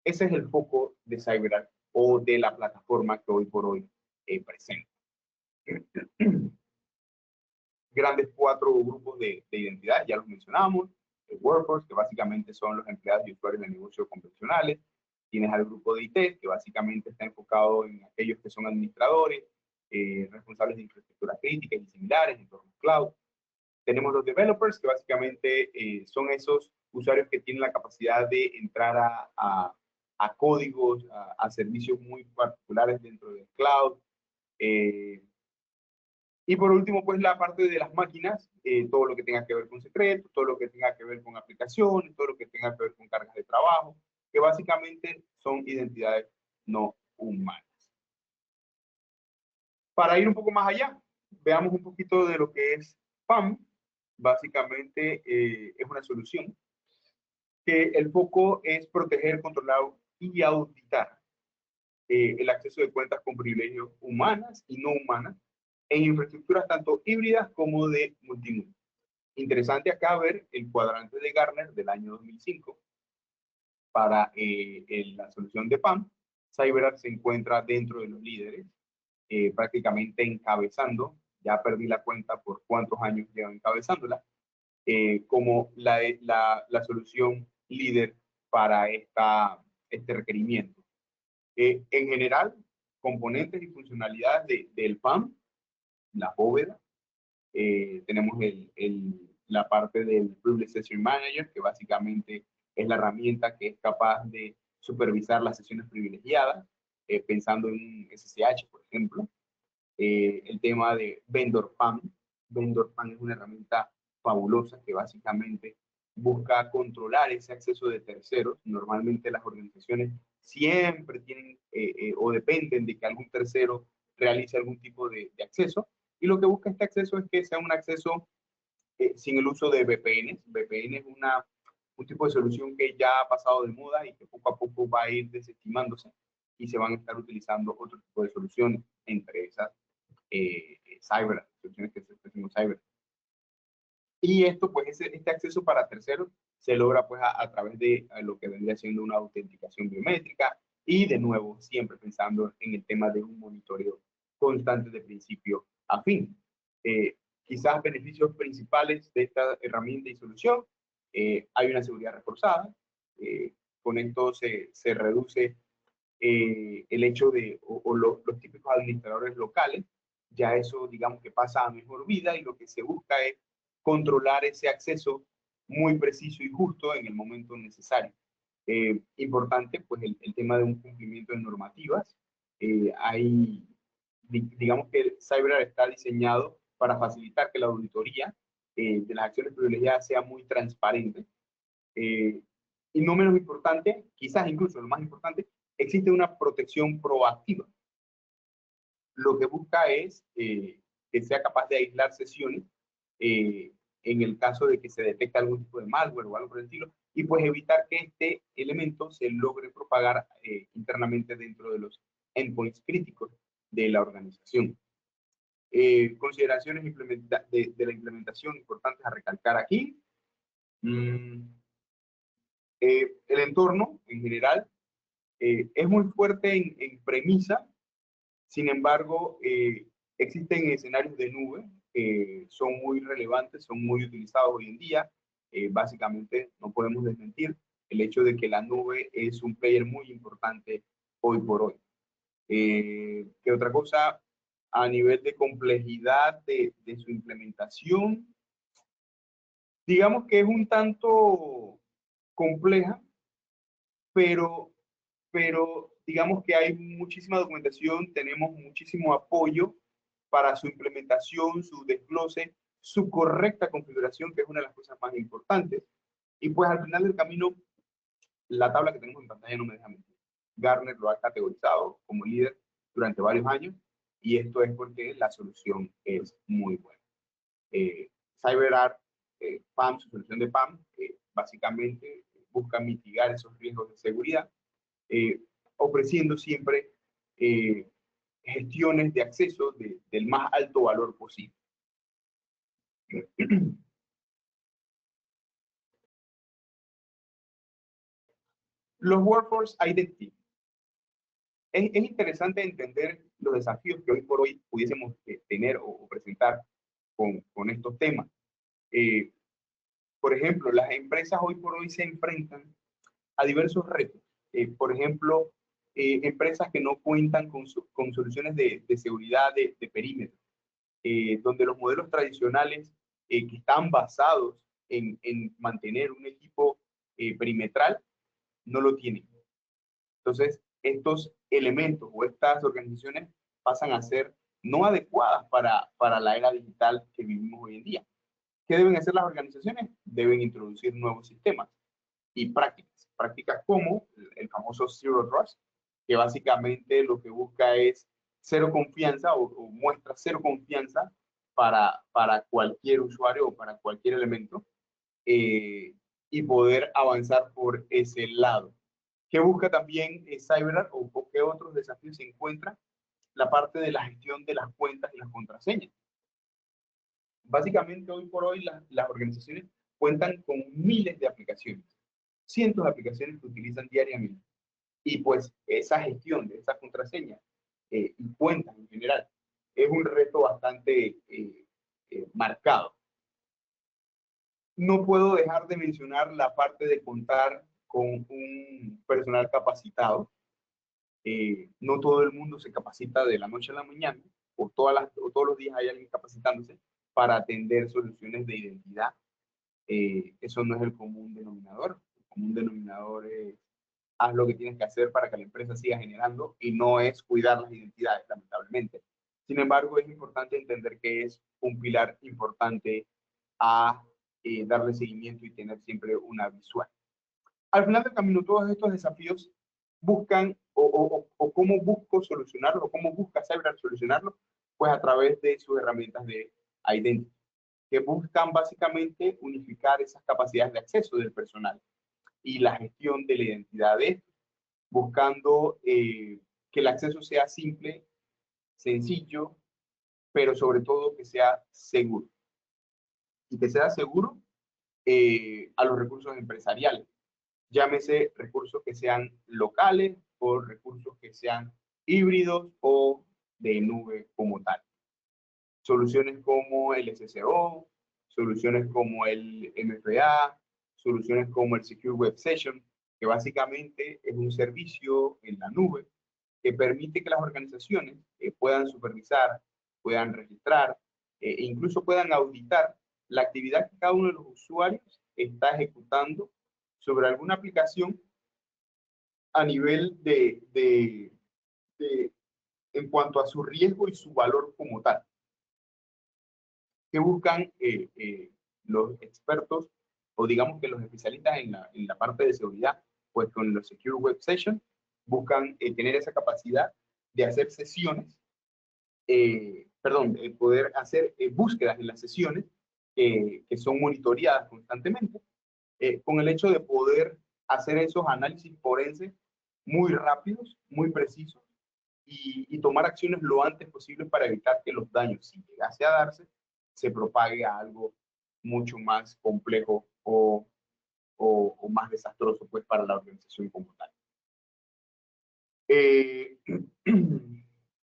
Ese es el foco de CyberArk o de la plataforma que hoy por hoy presenta. Grandes 4 grupos de identidad, ya los mencionamos. El Workforce, que básicamente son los empleados y usuarios de negocios convencionales. Tienes al grupo de IT, que básicamente está enfocado en aquellos que son administradores, responsables de infraestructura crítica y similares, entornos cloud. Tenemos los developers, que básicamente son esos usuarios que tienen la capacidad de entrar a códigos, a servicios muy particulares dentro del cloud. Y por último, pues la parte de las máquinas, todo lo que tenga que ver con secretos, todo lo que tenga que ver con aplicaciones, todo lo que tenga que ver con cargas de trabajo, que básicamente son identidades no humanas. Para ir un poco más allá, veamos un poquito de lo que es PAM. Básicamente es una solución que el foco es proteger, controlar y auditar el acceso de cuentas con privilegios humanas y no humanas en infraestructuras tanto híbridas como de multinodo. Interesante acá ver el cuadrante de Gartner del año 2005 para la solución de PAM. CyberArk se encuentra dentro de los líderes, prácticamente encabezando, ya perdí la cuenta por cuántos años lleva encabezándola, como la solución líder para este requerimiento. En general, componentes y funcionalidades del PAM, la bóveda, tenemos la parte del Privilege Session Manager, que básicamente es la herramienta que es capaz de supervisar las sesiones privilegiadas, pensando en un SSH, por ejemplo. El tema de Vendor PAM. Vendor PAM es una herramienta fabulosa que básicamente busca controlar ese acceso de terceros. Normalmente las organizaciones siempre tienen o dependen de que algún tercero realice algún tipo de acceso, y lo que busca este acceso es que sea un acceso sin el uso de VPNs. VPN es un tipo de solución que ya ha pasado de moda y que poco a poco va a ir desestimándose, y se van a estar utilizando otro tipo de soluciones, entre esas cyber, soluciones que se ofrecen cyber. Y esto, pues, este acceso para terceros se logra pues a través de lo que vendría siendo una autenticación biométrica, y de nuevo siempre pensando en el tema de un monitoreo constante de principio a fin. Quizás beneficios principales de esta herramienta y solución: hay una seguridad reforzada. Con esto se reduce el hecho de, los típicos administradores locales, ya eso digamos que pasa a mejor vida, y lo que se busca es controlar ese acceso muy preciso y justo en el momento necesario. Importante, pues, el tema de un cumplimiento de normativas. Digamos que el CyberArk está diseñado para facilitar que la auditoría de las acciones privilegiadas sea muy transparente. Eh, y no menos importante, quizás incluso lo más importante, existe una protección proactiva. Lo que busca es que sea capaz de aislar sesiones en el caso de que se detecte algún tipo de malware o algo por el estilo, y pues evitar que este elemento se logre propagar internamente dentro de los endpoints críticos de la organización. Consideraciones de la implementación importantes a recalcar aquí. El entorno en general es muy fuerte en premisa. Sin embargo, existen escenarios de nube que son muy relevantes, son muy utilizados hoy en día. Básicamente, no podemos desmentir el hecho de que la nube es un player muy importante hoy por hoy. ¿Qué otra cosa? A nivel de complejidad de su implementación, digamos que es un tanto compleja, pero digamos que hay muchísima documentación, tenemos muchísimo apoyo para su implementación, su desglose, su correcta configuración, que es una de las cosas más importantes. Y pues al final del camino, la tabla que tenemos en pantalla no me deja mentir. Gartner lo ha categorizado como líder durante varios años, y esto es porque la solución es muy buena. CyberArk PAM, su solución de PAM, básicamente busca mitigar esos riesgos de seguridad, ofreciendo siempre gestiones de acceso del más alto valor posible. Los Workforce Identity. Es interesante entender los desafíos que hoy por hoy pudiésemos tener o presentar con estos temas. Por ejemplo, las empresas hoy por hoy se enfrentan a diversos retos. Por ejemplo, empresas que no cuentan con soluciones de seguridad de perímetro, donde los modelos tradicionales que están basados en mantener un equipo perimetral no lo tienen. Entonces, estos elementos o estas organizaciones pasan a ser no adecuadas para la era digital que vivimos hoy en día. ¿Qué deben hacer las organizaciones? Deben introducir nuevos sistemas y prácticas como el famoso Zero Trust, que básicamente lo que busca es cero confianza, o muestra cero confianza para cualquier usuario o para cualquier elemento, y poder avanzar por ese lado. ¿Qué busca también CyberArk, o qué otros desafíos se encuentran? La parte de la gestión de las cuentas y las contraseñas. Básicamente, hoy por hoy, las organizaciones cuentan con miles de aplicaciones, cientos de aplicaciones que utilizan diariamente. Y pues esa gestión de esas contraseñas y cuentas en general es un reto bastante marcado. No puedo dejar de mencionar la parte de contar con un personal capacitado. No todo el mundo se capacita de la noche a la mañana, o todos los días hay alguien capacitándose para atender soluciones de identidad. Eso no es el común denominador. El común denominador es: haz lo que tienes que hacer para que la empresa siga generando, y no es cuidar las identidades, lamentablemente. Sin embargo, es importante entender que es un pilar importante a darle seguimiento y tener siempre una visual. Al final del camino, todos estos desafíos buscan, o cómo busco solucionarlo, o cómo busca CyberArk solucionarlo, pues a través de sus herramientas de identity, que buscan básicamente unificar esas capacidades de acceso del personal y la gestión de la identidad de estos, buscando que el acceso sea simple, sencillo, pero sobre todo que sea seguro. Y que sea seguro a los recursos empresariales. Llámese recursos que sean locales o recursos que sean híbridos o de nube como tal. Soluciones como el SSO, soluciones como el MFA, soluciones como el Secure Web Session, que básicamente es un servicio en la nube que permite que las organizaciones puedan supervisar, puedan registrar e incluso puedan auditar la actividad que cada uno de los usuarios está ejecutando sobre alguna aplicación a nivel en cuanto a su riesgo y su valor como tal. ¿Qué buscan los expertos o digamos que los especialistas en la parte de seguridad? Pues con los Secure Web Sessions buscan tener esa capacidad de hacer sesiones, poder hacer búsquedas en las sesiones que son monitoreadas constantemente, con el hecho de poder hacer esos análisis forenses muy rápidos, muy precisos, y tomar acciones lo antes posible para evitar que los daños, si llegase a darse, se propague a algo mucho más complejo o más desastroso pues, para la organización como tal.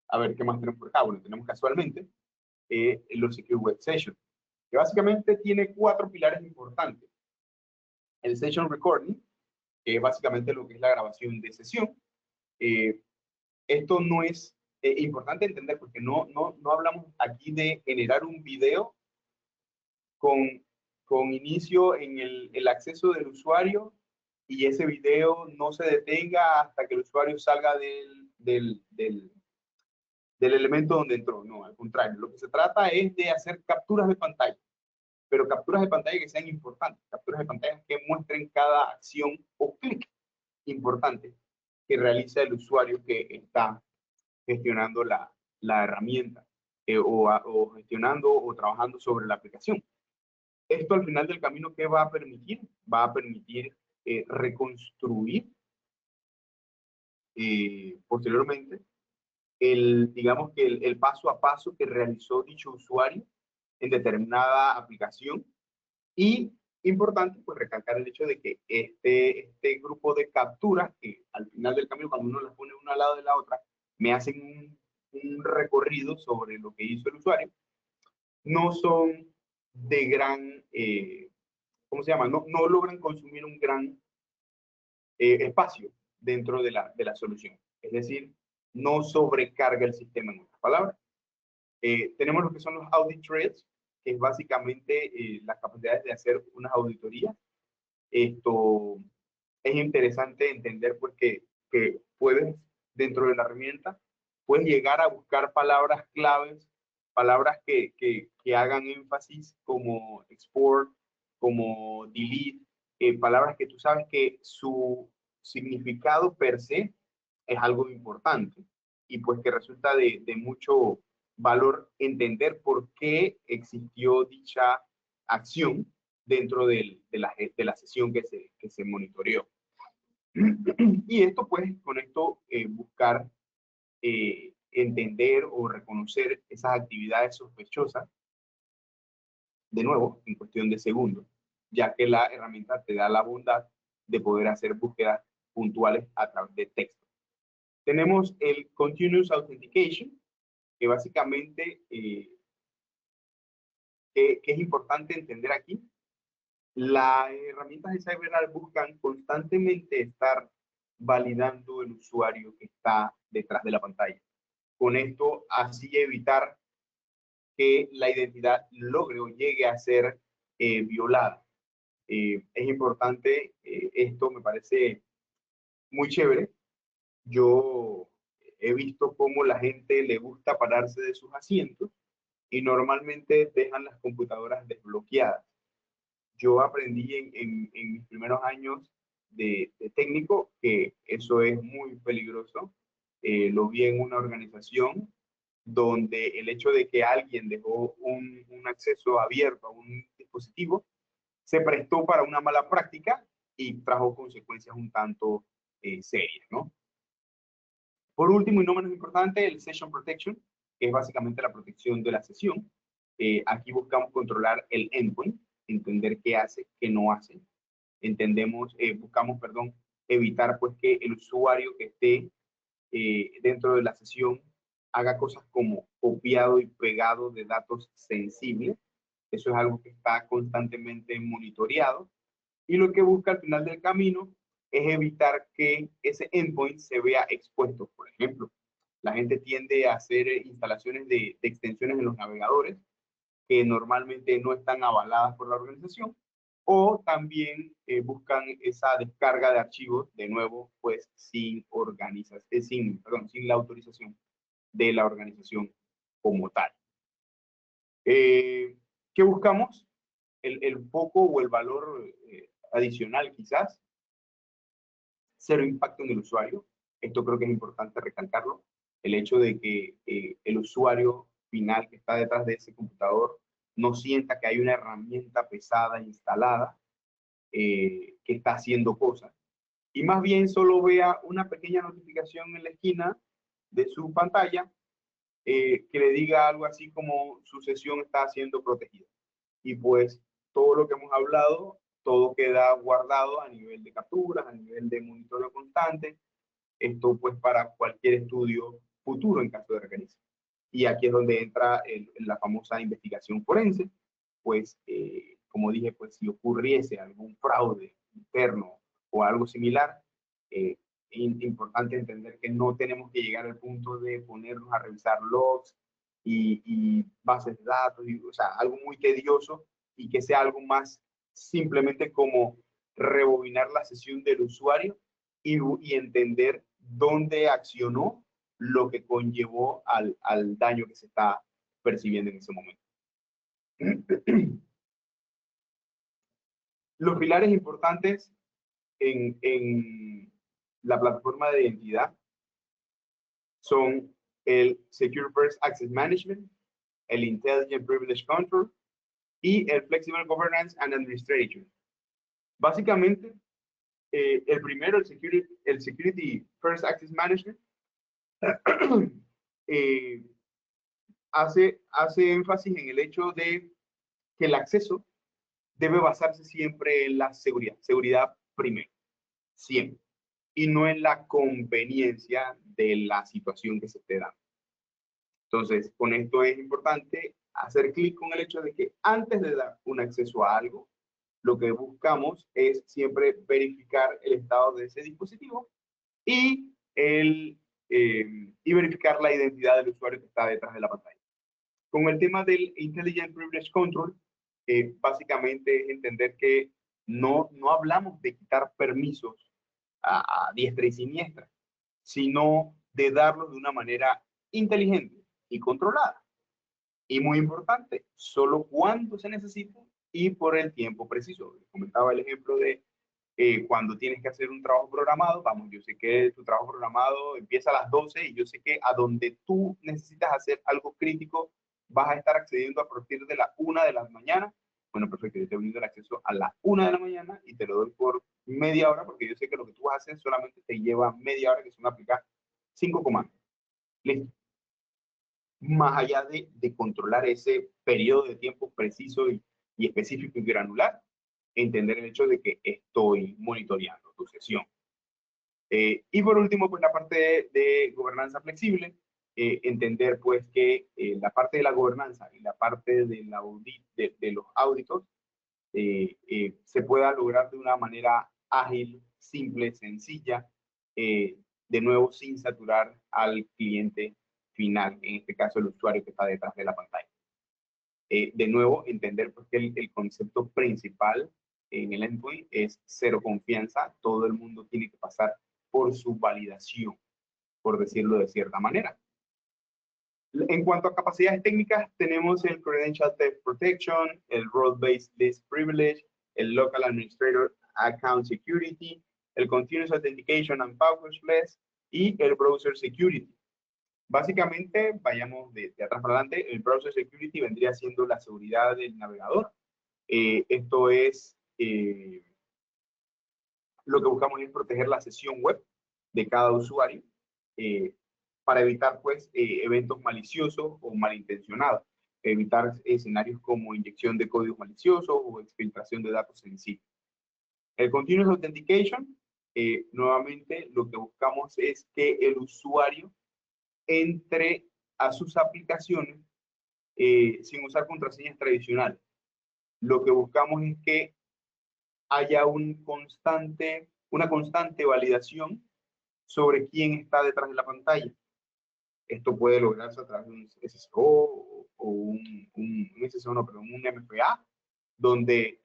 A ver, ¿qué más tenemos por acá? Bueno, tenemos casualmente los Secure Web Sessions, que básicamente tiene 4 pilares importantes. El Session Recording, que es básicamente lo que es la grabación de sesión. Esto no es importante entender porque no hablamos aquí de generar un video con inicio en el acceso del usuario y ese video no se detenga hasta que el usuario salga del elemento donde entró. No, al contrario, lo que se trata es de hacer capturas de pantalla, pero capturas de pantalla que sean importantes, capturas de pantalla que muestren cada acción o clic importante que realiza el usuario que está gestionando la herramienta o gestionando o trabajando sobre la aplicación. Esto al final del camino, ¿qué va a permitir? Va a permitir reconstruir posteriormente digamos que el paso a paso que realizó dicho usuario en determinada aplicación. Y importante, pues recalcar el hecho de que este grupo de capturas, que al final del camino, cuando uno las pone una al lado de la otra, me hacen un recorrido sobre lo que hizo el usuario, no son de gran, ¿cómo se llama? No logran consumir un gran espacio dentro de la solución. Es decir, no sobrecarga el sistema, en otras palabras. Tenemos lo que son los audit trails, que es básicamente las capacidades de hacer unas auditorías. Esto es interesante entender porque que puedes, dentro de la herramienta, puedes llegar a buscar palabras claves, palabras que hagan énfasis como export, como delete, palabras que tú sabes que su significado per se es algo importante y pues que resulta de mucho valor entender por qué existió dicha acción dentro de la sesión que se monitoreó. Y esto, pues, con esto buscar entender o reconocer esas actividades sospechosas, de nuevo, en cuestión de segundos, ya que la herramienta te da la bondad de poder hacer búsquedas puntuales a través de texto. Tenemos el Continuous Authentication, que básicamente, que es importante entender aquí, las herramientas de CyberArk buscan constantemente estar validando el usuario que está detrás de la pantalla. Con esto, así evitar que la identidad logre o llegue a ser violada. Es importante, esto me parece muy chévere. Yo he visto cómo la gente le gusta pararse de sus asientos y normalmente dejan las computadoras desbloqueadas. yo aprendí en mis primeros años de técnico que eso es muy peligroso. Lo vi en una organización donde el hecho de que alguien dejó un acceso abierto a un dispositivo se prestó para una mala práctica y trajo consecuencias un tanto serias, ¿no? Por último y no menos importante, el Session Protection, que es básicamente la protección de la sesión. Aquí buscamos controlar el endpoint, entender qué hace, qué no hace. Buscamos, perdón, evitar pues que el usuario que esté dentro de la sesión haga cosas como copiado y pegado de datos sensibles. Eso es algo que está constantemente monitoreado. Y lo que busca al final del camino es evitar que ese endpoint se vea expuesto. Por ejemplo, la gente tiende a hacer instalaciones de extensiones en los navegadores que normalmente no están avaladas por la organización, o también buscan esa descarga de archivos, de nuevo, pues sin la autorización de la organización como tal. ¿Qué buscamos? El foco o el valor adicional quizás, cero impacto en el usuario. Esto creo que es importante recalcarlo. El hecho de que el usuario final que está detrás de ese computador no sienta que hay una herramienta pesada instalada que está haciendo cosas. Y más bien solo vea una pequeña notificación en la esquina de su pantalla que le diga algo así como su sesión está siendo protegida. Y pues todo lo que hemos hablado, todo queda guardado a nivel de capturas, a nivel de monitoreo constante. Esto pues para cualquier estudio futuro en caso de requerirse. Y aquí es donde entra la famosa investigación forense, pues como dije, pues si ocurriese algún fraude interno o algo similar, es importante entender que no tenemos que llegar al punto de ponernos a revisar logs y bases de datos, o sea, algo muy tedioso y que sea algo más simplemente como rebobinar la sesión del usuario y entender dónde accionó lo que conllevó al daño que se está percibiendo en ese momento. Los pilares importantes en la plataforma de identidad son el Secure First Access Management, el Intelligent Privilege Control y el Flexible Governance and Administration. Básicamente, el primero, el Security First Access Management, hace énfasis en el hecho de que el acceso debe basarse siempre en la seguridad primero, siempre, y no en la conveniencia de la situación que se esté dando. Entonces, con esto es importante hacer clic con el hecho de que antes de dar un acceso a algo, lo que buscamos es siempre verificar el estado de ese dispositivo y, y verificar la identidad del usuario que está detrás de la pantalla. Con el tema del Intelligent Privilege Control, básicamente es entender que no hablamos de quitar permisos a diestra y siniestra, sino de darlos de una manera inteligente y controlada. Y muy importante, solo cuando se necesite y por el tiempo preciso. Les comentaba el ejemplo de cuando tienes que hacer un trabajo programado. Vamos, yo sé que tu trabajo programado empieza a las 12 y yo sé que a donde tú necesitas hacer algo crítico vas a estar accediendo a partir de la 1 de la mañana. Bueno, perfecto, yo te brindo el acceso a la 1 de la mañana y te lo doy por media hora porque yo sé que lo que tú vas a hacer solamente te lleva media hora, que son aplicar 5 comandos. Listo. Más allá de controlar ese periodo de tiempo preciso y específico y granular, entender el hecho de que estoy monitoreando tu sesión. Y por último, pues la parte de gobernanza flexible, entender pues que la parte de la gobernanza y la parte de los auditos se pueda lograr de una manera ágil, simple, sencilla, de nuevo sin saturar al cliente final, en este caso el usuario que está detrás de la pantalla. De nuevo, entender pues, que el concepto principal en el endpoint es cero confianza. Todo el mundo tiene que pasar por su validación, por decirlo de cierta manera. En cuanto a capacidades técnicas, tenemos el Credential Theft Protection, el Role-Based Least Privilege, el Local Administrator Account Security, el Continuous Authentication and Passwordless y el Browser Security. Básicamente, vayamos de atrás para adelante, el Browser Security vendría siendo la seguridad del navegador. Esto es, lo que buscamos es proteger la sesión web de cada usuario para evitar pues eventos maliciosos o malintencionados, evitar escenarios como inyección de códigos maliciosos o exfiltración de datos sensibles. El Continuous Authentication, nuevamente lo que buscamos es que el usuario entre a sus aplicaciones sin usar contraseñas tradicionales. Lo que buscamos es que haya una constante validación sobre quién está detrás de la pantalla. Esto puede lograrse a través de un SSO o un SSO, no, pero un MFA, donde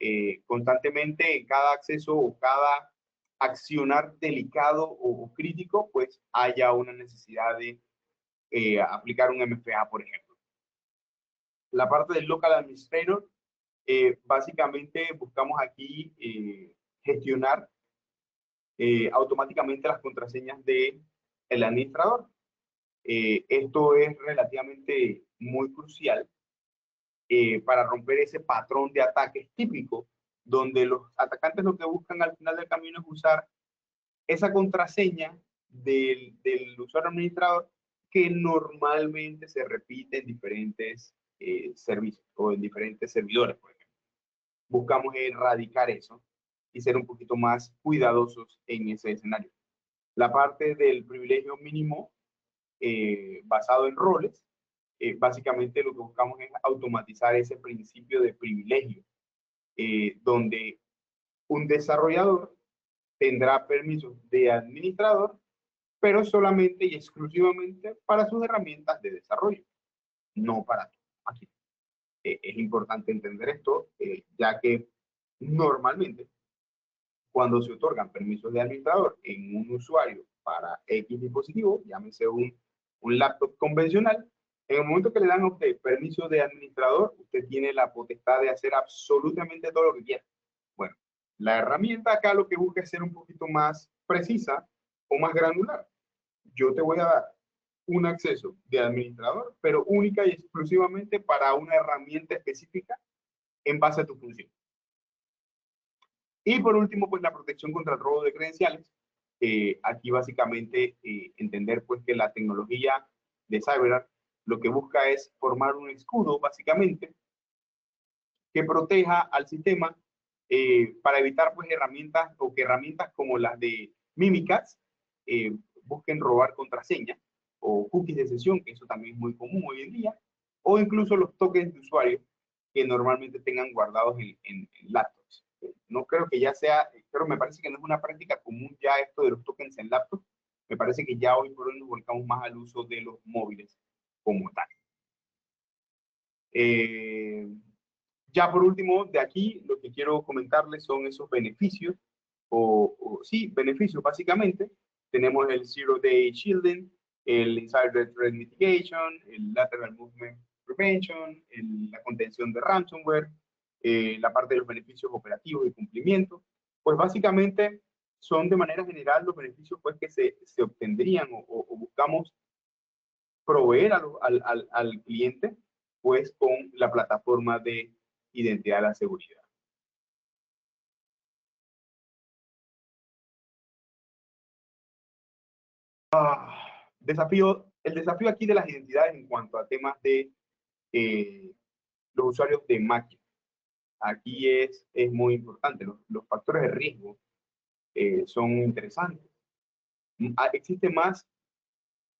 constantemente en cada acceso o cada accionar delicado o crítico, pues haya una necesidad de aplicar un MFA, por ejemplo. La parte del Local Administrator, básicamente buscamos aquí gestionar automáticamente las contraseñas del administrador. Esto es relativamente muy crucial para romper ese patrón de ataques típico, donde los atacantes lo que buscan al final del camino es usar esa contraseña del usuario administrador que normalmente se repite en diferentes servicios o en diferentes servidores, por ejemplo. Buscamos erradicar eso y ser un poquito más cuidadosos en ese escenario. La parte del privilegio mínimo basado en roles, básicamente lo que buscamos es automatizar ese principio de privilegio, donde un desarrollador tendrá permisos de administrador, pero solamente y exclusivamente para sus herramientas de desarrollo, no para aquí. Es importante entender esto, ya que normalmente cuando se otorgan permisos de administrador en un usuario para X dispositivo, llámese un laptop convencional, en el momento que le dan a usted permiso de administrador, usted tiene la potestad de hacer absolutamente todo lo que quiera. Bueno, la herramienta acá lo que busca es ser un poquito más precisa o más granular. Yo te voy a dar un acceso de administrador, pero única y exclusivamente para una herramienta específica en base a tu función. Y por último, pues la protección contra el robo de credenciales. Aquí básicamente entender pues que la tecnología de CyberArk lo que busca es formar un escudo básicamente que proteja al sistema para evitar pues herramientas o que herramientas como las de Mimikatz busquen robar contraseñas o cookies de sesión, que eso también es muy común hoy en día, o incluso los tokens de usuario que normalmente tengan guardados en laptops. No creo que ya sea, pero me parece que no es una práctica común ya esto de los tokens en laptops. Me parece que ya hoy por hoy nos volcamos más al uso de los móviles como tal. Ya por último, de aquí lo que quiero comentarles son esos beneficios, sí, beneficios básicamente. Tenemos el Zero Day Shielding, el Insider Threat Mitigation, el Lateral Movement Prevention, la contención de ransomware, la parte de los beneficios operativos y cumplimiento. Pues básicamente son de manera general los beneficios pues, que se obtendrían o buscamos proveer al cliente pues con la plataforma de identidad de la seguridad. El desafío aquí de las identidades en cuanto a temas de los usuarios de máquina. Aquí es muy importante. Los factores de riesgo son interesantes. Existen más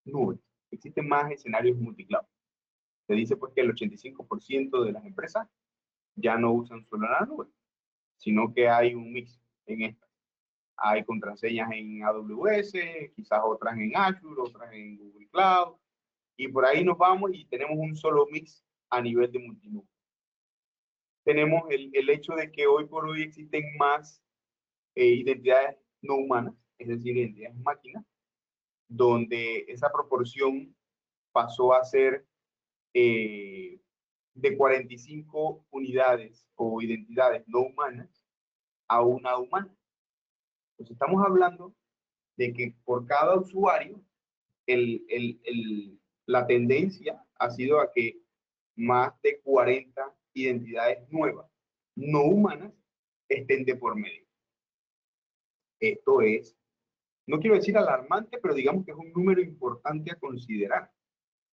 nubes, existen más escenarios multicloud. Se dice pues que el 85% de las empresas ya no usan solo la nube, sino que hay un mix en estas. Hay contraseñas en AWS, quizás otras en Azure, otras en Google Cloud, y por ahí nos vamos y tenemos un solo mix a nivel de multinube. Tenemos el hecho de que hoy por hoy existen más identidades no humanas, es decir, identidades máquinas, donde esa proporción pasó a ser de 45 unidades o identidades no humanas a una humana. Entonces estamos hablando de que por cada usuario, la tendencia ha sido a que más de 40 identidades nuevas, no humanas, estén de por medio. Esto es, no quiero decir alarmante, pero digamos que es un número importante a considerar.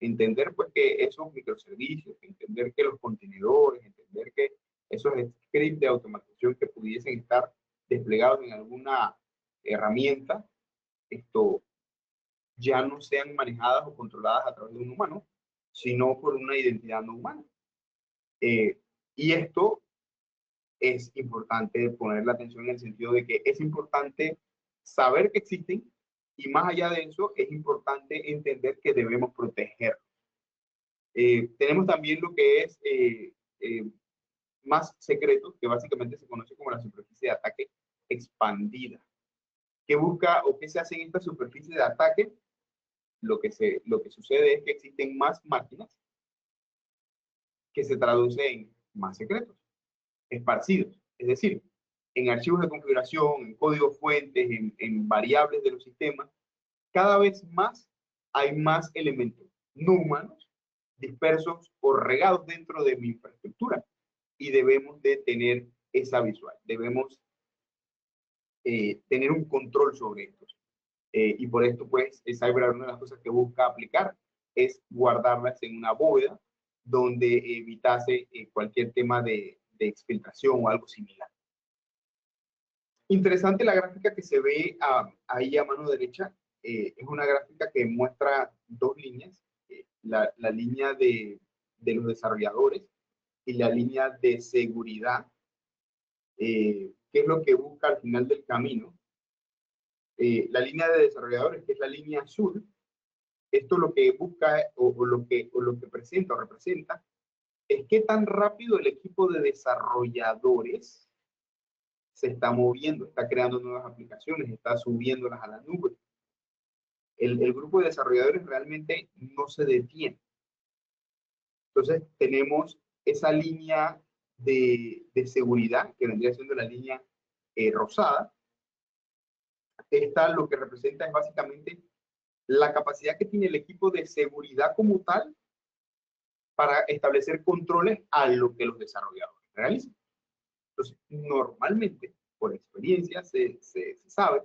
Entender pues que esos microservicios, entender que los contenedores, entender que esos scripts de automatización que pudiesen estar desplegados en alguna herramienta, esto ya no sean manejadas o controladas a través de un humano, sino por una identidad no humana. Y esto es importante poner la atención en el sentido de que es importante saber que existen y más allá de eso es importante entender que debemos protegerlos. Tenemos también lo que es más secretos, que básicamente se conoce como la superficie de ataque expandida. ¿Qué busca o qué se hace en esta superficie de ataque? Lo que sucede es que existen más máquinas que se traduce en más secretos, esparcidos. Es decir, en archivos de configuración, en códigos fuentes, en variables de los sistemas, cada vez más hay más elementos no humanos dispersos o regados dentro de mi infraestructura y debemos de tener esa visual, debemos tener un control sobre estos. Y por esto, pues, CyberArk, una de las cosas que busca aplicar es guardarlas en una bóveda donde evitase cualquier tema de exfiltración o algo similar. Interesante la gráfica que se ve ahí a mano derecha. Es una gráfica que muestra dos líneas, la línea de los desarrolladores y la línea de seguridad, que es lo que busca al final del camino. La línea de desarrolladores, que es la línea azul, esto lo que busca o lo que presenta o representa es qué tan rápido el equipo de desarrolladores se está moviendo, está creando nuevas aplicaciones, está subiéndolas a la nube. El grupo de desarrolladores realmente no se detiene. Entonces tenemos esa línea de seguridad, que vendría siendo la línea rosada. Esta lo que representa es básicamente la capacidad que tiene el equipo de seguridad como tal para establecer controles a lo que los desarrolladores realizan. Entonces, normalmente, por experiencia, se sabe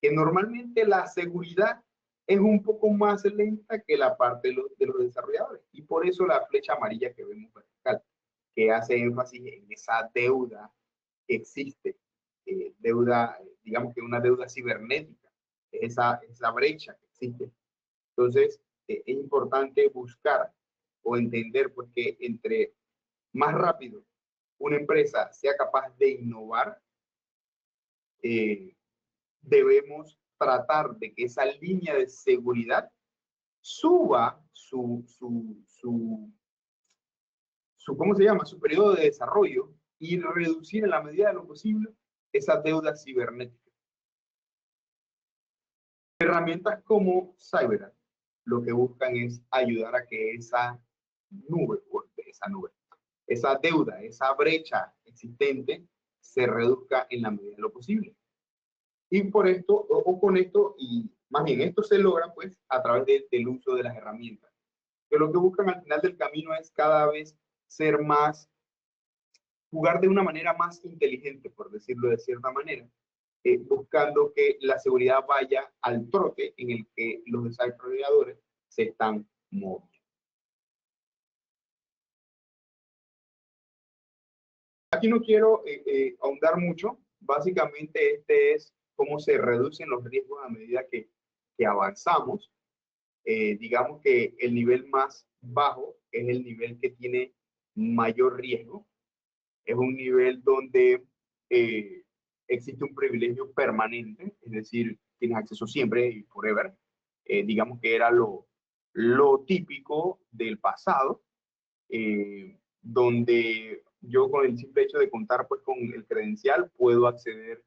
que normalmente la seguridad es un poco más lenta que la parte de los desarrolladores. Y por eso la flecha amarilla que vemos vertical, que hace énfasis en esa deuda que existe, deuda, digamos que una deuda cibernética, esa brecha que existe. Entonces, es importante buscar o entender pues, que entre más rápido una empresa sea capaz de innovar, debemos tratar de que esa línea de seguridad suba ¿cómo se llama? Su periodo de desarrollo y reducir en la medida de lo posible esa deuda cibernética. Herramientas como CyberArk lo que buscan es ayudar a que esa deuda, esa brecha existente se reduzca en la medida de lo posible. Y por esto, o con esto, y más bien esto se logra pues a través del uso de las herramientas. Que lo que buscan al final del camino es cada vez ser más, jugar de una manera más inteligente, por decirlo de cierta manera, buscando que la seguridad vaya al trote en el que los desarrolladores se están moviendo. Aquí no quiero ahondar mucho, básicamente este es cómo se reducen los riesgos a medida que avanzamos. Digamos que el nivel más bajo es el nivel que tiene mayor riesgo. Es un nivel donde existe un privilegio permanente, es decir, tienes acceso siempre y forever. Digamos que era lo típico del pasado, donde yo con el simple hecho de contar pues, con el credencial puedo acceder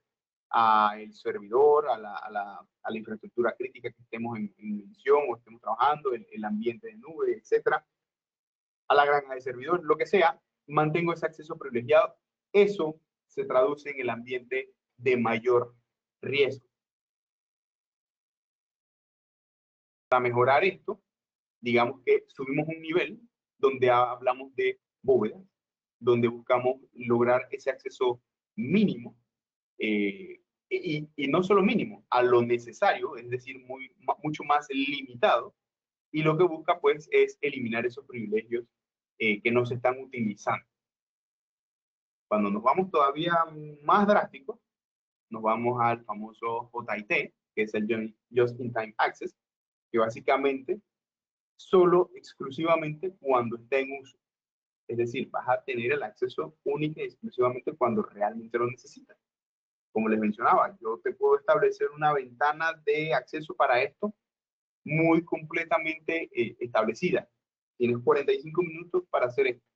al servidor, a la infraestructura crítica que estemos en medición o estemos trabajando, el ambiente de nube, etcétera, a la granja de servidor, lo que sea, mantengo ese acceso privilegiado. Eso se traduce en el ambiente de mayor riesgo. Para mejorar esto, digamos que subimos un nivel donde hablamos de bóvedas, donde buscamos lograr ese acceso mínimo, y no solo mínimo, a lo necesario, es decir, mucho más limitado, y lo que busca pues es eliminar esos privilegios que no se están utilizando. Cuando nos vamos todavía más drásticos, nos vamos al famoso JIT, que es el Just-in-Time Access, que básicamente solo exclusivamente cuando esté en uso. Es decir, vas a tener el acceso único y exclusivamente cuando realmente lo necesitas. Como les mencionaba, yo te puedo establecer una ventana de acceso para esto muy completamente establecida. Tienes 45 minutos para hacer esto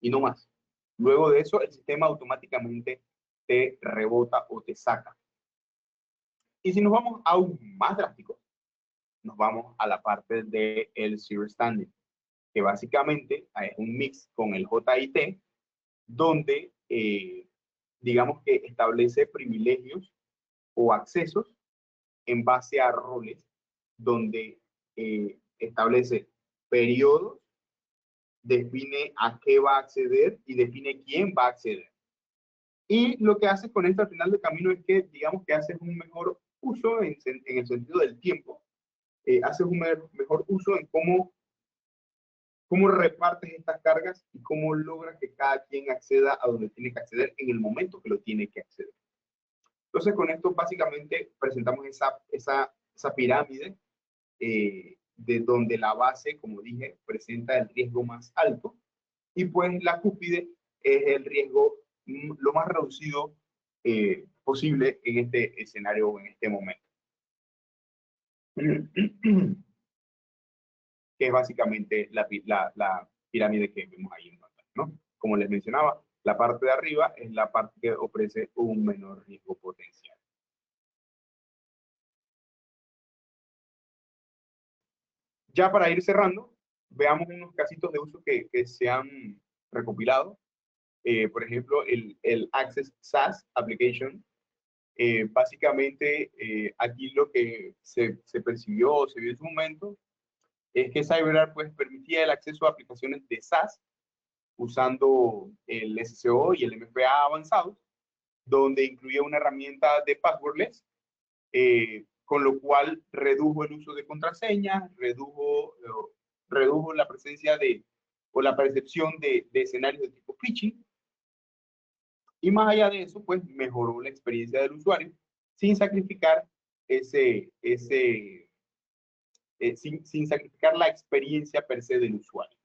y no más. Luego de eso, el sistema automáticamente te rebota o te saca. Y si nos vamos aún más drástico, nos vamos a la parte del Zero Standing, que básicamente es un mix con el JIT, donde digamos que establece privilegios o accesos en base a roles, donde establece periodos, define a qué va a acceder y define quién va a acceder. Y lo que hace con esto al final del camino es que, digamos que haces un mejor uso en el sentido del tiempo, haces un mejor uso en cómo repartes estas cargas y cómo logras que cada quien acceda a donde tiene que acceder en el momento que lo tiene que acceder. Entonces, con esto básicamente presentamos esa pirámide de donde la base, como dije, presenta el riesgo más alto y pues la cúspide es el riesgo lo más reducido posible en este escenario o en este momento. Que es básicamente la pirámide que vemos ahí en pantalla, ¿no? Como les mencionaba, la parte de arriba es la parte que ofrece un menor riesgo potencial. Ya para ir cerrando, veamos unos casitos de uso que se han recopilado. Por ejemplo, el Access SaaS Application. Básicamente, aquí lo que se percibió o se vio en su momento es que CyberArk pues, permitía el acceso a aplicaciones de SaaS usando el SSO y el MFA avanzados, donde incluía una herramienta de passwordless, con lo cual redujo el uso de contraseñas, redujo la presencia o la percepción de escenarios de tipo phishing, y más allá de eso, pues mejoró la experiencia del usuario sin sacrificar sin sacrificar la experiencia per se del usuario.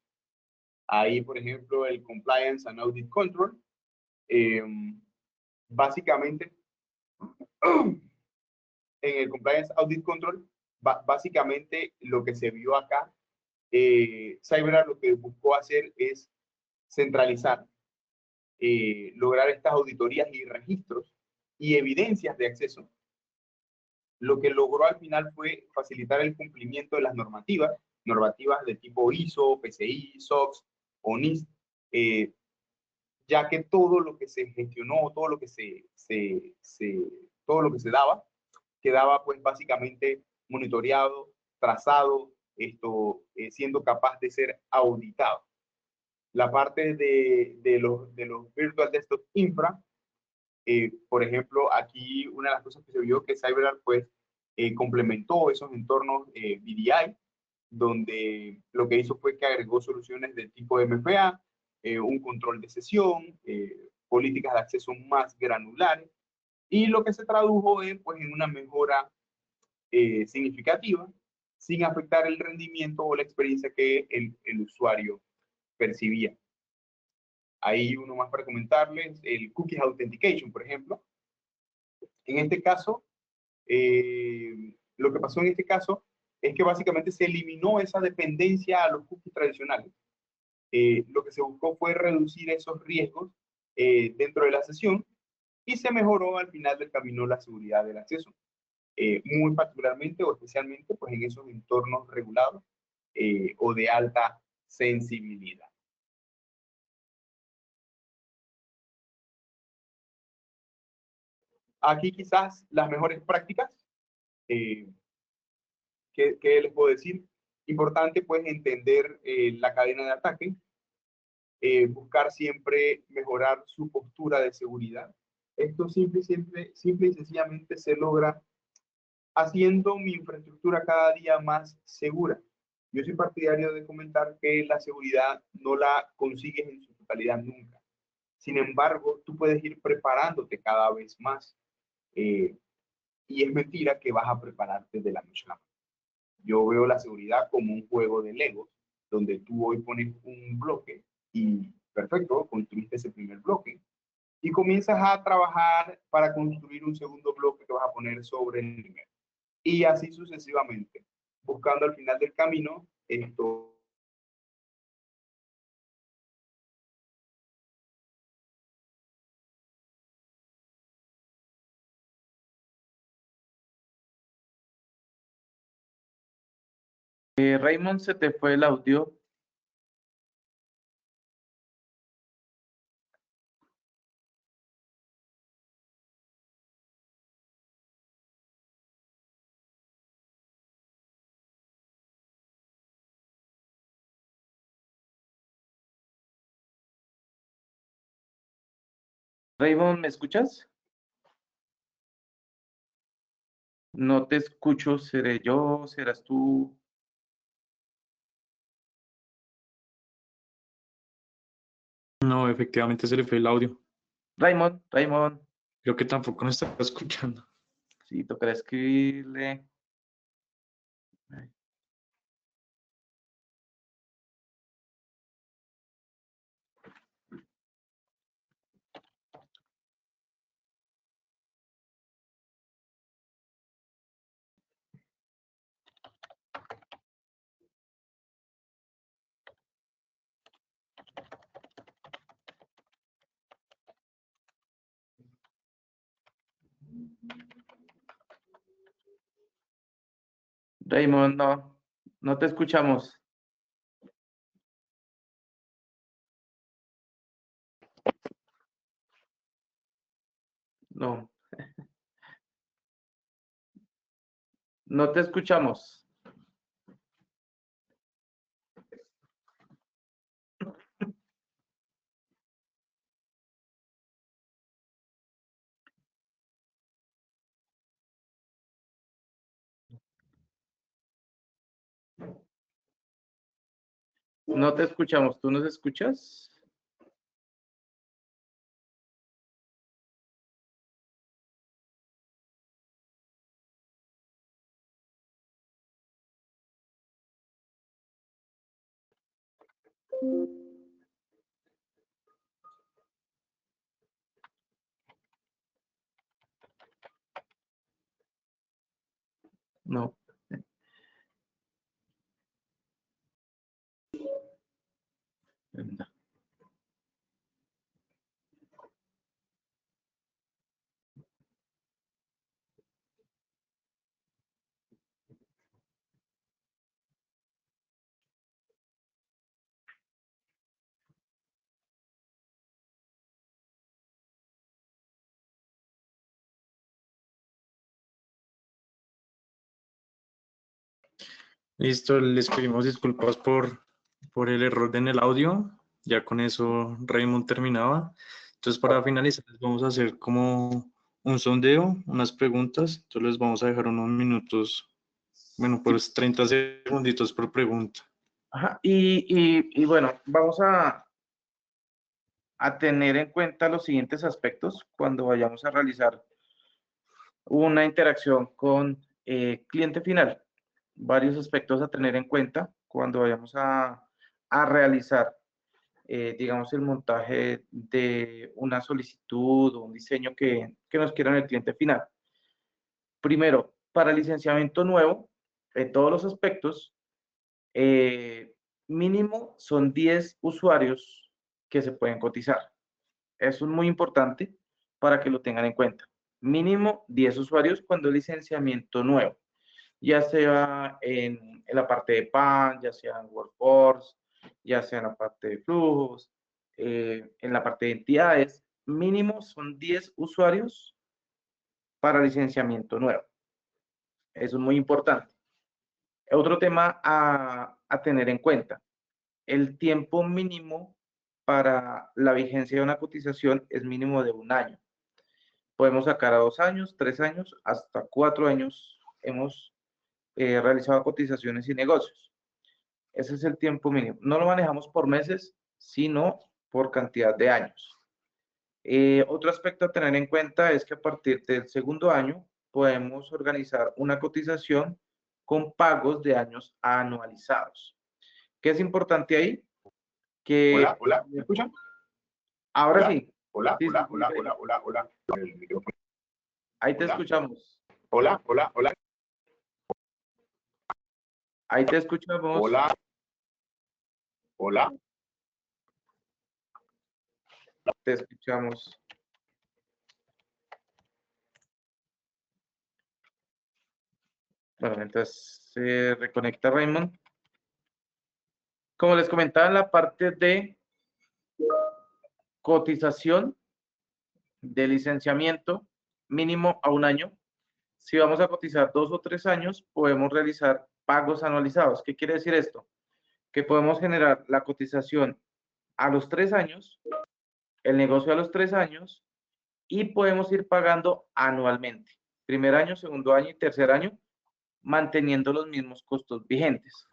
Ahí, por ejemplo, el Compliance and Audit Control, básicamente, en el Compliance Audit Control, básicamente lo que se vio acá, CyberArk lo que buscó hacer es centralizar, lograr estas auditorías y registros y evidencias de acceso. Lo que logró al final fue facilitar el cumplimiento de las normativas de tipo ISO, PCI, SOX o NIST, ya que todo lo que se gestionó, todo lo que todo lo que se daba, quedaba pues básicamente monitoreado, trazado, siendo capaz de ser auditado. La parte de los Virtual Desktop Infra, por ejemplo, aquí una de las cosas que se vio que CyberArk pues complementó esos entornos VDI, donde lo que hizo fue que agregó soluciones de tipo MFA, un control de sesión, políticas de acceso más granulares, y lo que se tradujo pues, en una mejora significativa, sin afectar el rendimiento o la experiencia que el usuario percibía. Hay uno más para comentarles, el Cookies Authentication, por ejemplo. En este caso, lo que pasó en este caso es que básicamente se eliminó esa dependencia a los cookies tradicionales. Lo que se buscó fue reducir esos riesgos dentro de la sesión y se mejoró al final del camino la seguridad del acceso. Muy particularmente o especialmente pues, en esos entornos regulados o de alta sensibilidad. Aquí quizás las mejores prácticas, ¿qué les puedo decir? Importante pues entender la cadena de ataque, buscar siempre mejorar su postura de seguridad. Esto simple y sencillamente se logra haciendo mi infraestructura cada día más segura. Yo soy partidario de comentar que la seguridad no la consigues en su totalidad nunca. Sin embargo, tú puedes ir preparándote cada vez más. Y es mentira que vas a prepararte de la noche a la mañana. Yo veo la seguridad como un juego de Legos, donde tú hoy pones un bloque y perfecto, construiste ese primer bloque y comienzas a trabajar para construir un segundo bloque que vas a poner sobre el primero. Y así sucesivamente, buscando al final del camino esto. Raymond, se te fue el audio. Raymond, ¿me escuchas? No te escucho, ¿seré yo? ¿Serás tú? No, efectivamente se le fue el audio. Raymond, Creo que tampoco nos está escuchando. sí, tocará escribirle. Ay. Raymond, no te escuchamos. No, no te escuchamos. No te escuchamos. ¿Tú nos escuchas? No. No. Listo, les pedimos disculpas por el error en el audio. Ya con eso Raymond terminaba. Entonces, para finalizar, les vamos a hacer como un sondeo, unas preguntas. Entonces, les vamos a dejar unos minutos, bueno, pues 30 segunditos por pregunta. Ajá. Y bueno, vamos a tener en cuenta los siguientes aspectos cuando vayamos a realizar una interacción con cliente final. Varios aspectos a tener en cuenta cuando vayamos a realizar, digamos, el montaje de una solicitud o un diseño que nos quiera el cliente final. Primero, para licenciamiento nuevo, en todos los aspectos, mínimo son 10 usuarios que se pueden cotizar. Eso es muy importante para que lo tengan en cuenta. Mínimo 10 usuarios cuando es licenciamiento nuevo, ya sea en la parte de PAN, ya sea en Workforce, ya sea en la parte de flujos, en la parte de entidades. Mínimo son 10 usuarios para licenciamiento nuevo. Eso es muy importante. Otro tema a tener en cuenta. El tiempo mínimo para la vigencia de una cotización es mínimo de 1 año. Podemos sacar a 2 años, 3 años, hasta 4 años. Hemos realizado cotizaciones y negocios. Ese es el tiempo mínimo. No lo manejamos por meses, sino por cantidad de años. Otro aspecto a tener en cuenta es que a partir del segundo año podemos organizar una cotización con pagos de años anualizados. ¿Qué es importante ahí? Que Hola, hola, ¿me escuchan? ahora Hola, sí. hola, Sí, hola, sí, hola, sí. hola, hola, hola. El micrófono. Ahí te Hola. escuchamos. Hola, hola, hola, Ahí te escuchamos. hola, hola. Te escuchamos. Bueno, mientras se reconecta Raymond. Como les comentaba, en la parte de cotización de licenciamiento mínimo a 1 año. Si vamos a cotizar 2 o 3 años, podemos realizar pagos anualizados. ¿Qué quiere decir esto? Que podemos generar la cotización a los 3 años, el negocio a los 3 años, y podemos ir pagando anualmente. Primer año, segundo año y tercer año, manteniendo los mismos costos vigentes.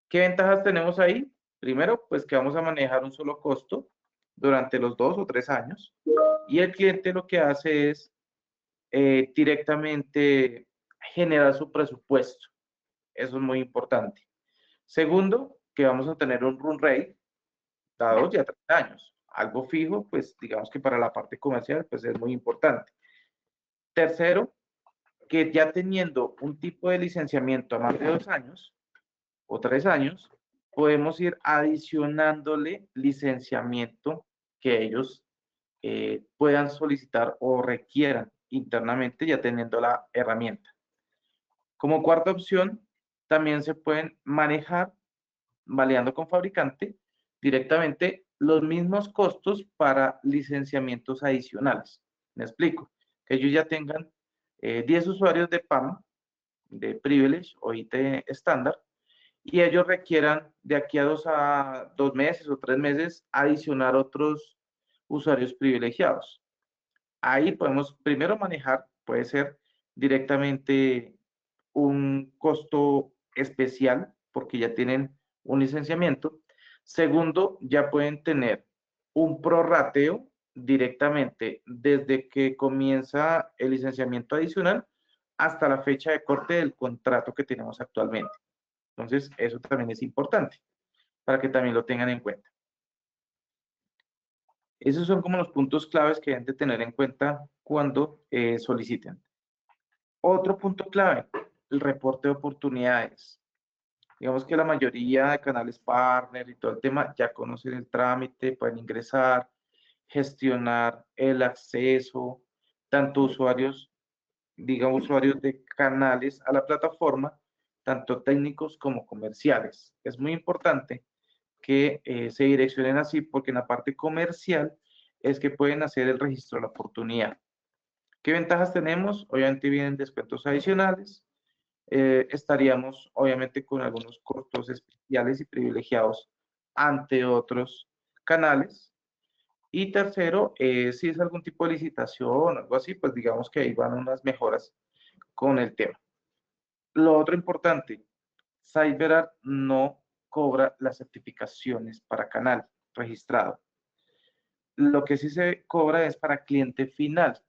¿Qué ventajas tenemos ahí? Primero, pues que vamos a manejar un solo costo durante los 2 o 3 años, y el cliente lo que hace es directamente generar su presupuesto. Eso es muy importante. Segundo, que vamos a tener un run rate a 2 y a 3 años. Algo fijo, pues digamos que para la parte comercial, pues es muy importante. Tercero, que ya teniendo un tipo de licenciamiento a más de 2 años o 3 años, podemos ir adicionándole licenciamiento que ellos puedan solicitar o requieran internamente ya teniendo la herramienta. Como cuarta opción, también se pueden manejar, validando con fabricante, directamente los mismos costos para licenciamientos adicionales. Me explico, que ellos ya tengan 10 usuarios de PAM, de Privilege o IT estándar, y ellos requieran de aquí a 2 meses o 3 meses adicionar otros usuarios privilegiados. Ahí podemos primero manejar, puede ser directamente un costo especial porque ya tienen un licenciamiento. Segundo, ya pueden tener un prorrateo directamente desde que comienza el licenciamiento adicional hasta la fecha de corte del contrato que tenemos actualmente. Entonces, eso también es importante para que también lo tengan en cuenta. Esos son como los puntos claves que deben de tener en cuenta cuando soliciten. Otro punto clave, el reporte de oportunidades. Digamos que la mayoría de canales partner y todo el tema ya conocen el trámite, pueden ingresar, gestionar el acceso, tanto usuarios, digamos, usuarios de canales a la plataforma, tanto técnicos como comerciales. Es muy importante que se direccionen así porque en la parte comercial es que pueden hacer el registro de la oportunidad. ¿Qué ventajas tenemos? Obviamente vienen descuentos adicionales. Estaríamos obviamente con algunos costos especiales y privilegiados ante otros canales. Y tercero, si es algún tipo de licitación o algo así, pues digamos que ahí van unas mejoras con el tema. Lo otro importante, CyberArk no cobra las certificaciones para canal registrado. Lo que sí se cobra es para cliente final,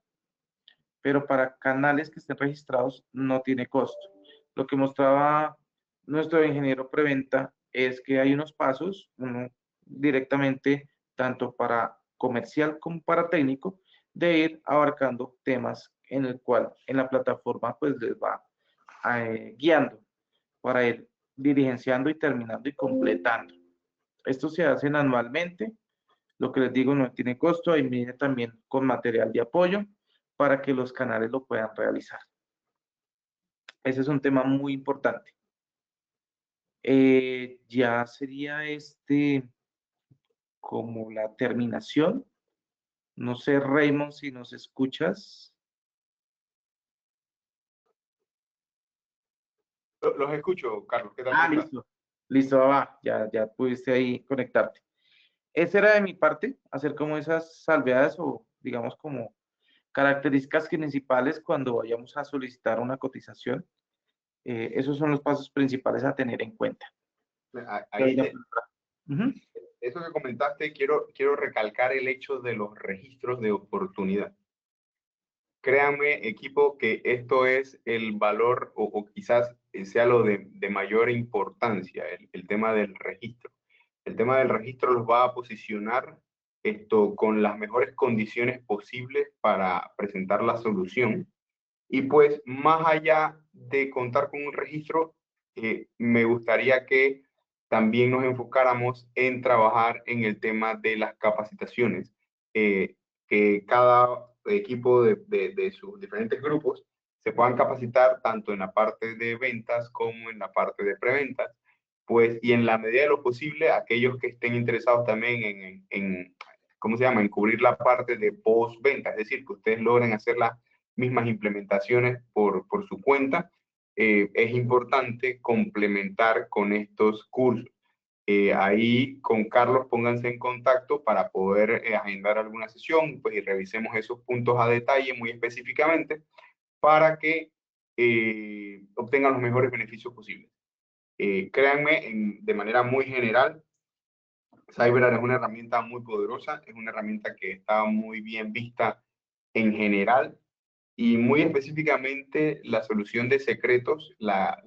pero para canales que estén registrados no tiene costo. Lo que mostraba nuestro ingeniero preventa es que hay unos pasos, uno directamente tanto para comercial como para técnico, de ir abarcando temas en el cual en la plataforma pues les va guiando para ir diligenciando y terminando y completando. Esto se hace anualmente, lo que les digo no tiene costo, ahí viene también con material de apoyo para que los canales lo puedan realizar. Ese es un tema muy importante. Ya sería como la terminación. No sé, Raymond, si nos escuchas. Los escucho, Carlos. ¿Qué tal? Ah, ¿Cómo estás? listo. Listo, va, ya pudiste ahí conectarte. Esa era de mi parte, hacer como esas salvedades o digamos como características principales cuando vayamos a solicitar una cotización. Esos son los pasos principales a tener en cuenta. Ahí, Ujú. eso que comentaste, quiero recalcar el hecho de los registros de oportunidad. Créanme, equipo, que esto es el valor o quizás sea lo de mayor importancia, el tema del registro. El tema del registro los va a posicionar esto con las mejores condiciones posibles para presentar la solución. Y pues más allá de contar con un registro, me gustaría que también nos enfocáramos en trabajar en el tema de las capacitaciones, que cada equipo de sus diferentes grupos se puedan capacitar tanto en la parte de ventas como en la parte de preventas, pues y en la medida de lo posible aquellos que estén interesados también ¿cómo se llama?, en cubrir la parte de postventa, es decir, que ustedes logren hacer la mismas implementaciones por su cuenta, es importante complementar con estos cursos. Ahí con Carlos pónganse en contacto para poder agendar alguna sesión, pues y revisemos esos puntos a detalle muy específicamente para que obtengan los mejores beneficios posibles. Créanme, de manera muy general, CyberArk es una herramienta muy poderosa, es una herramienta que está muy bien vista en general y muy específicamente la solución de secretos, la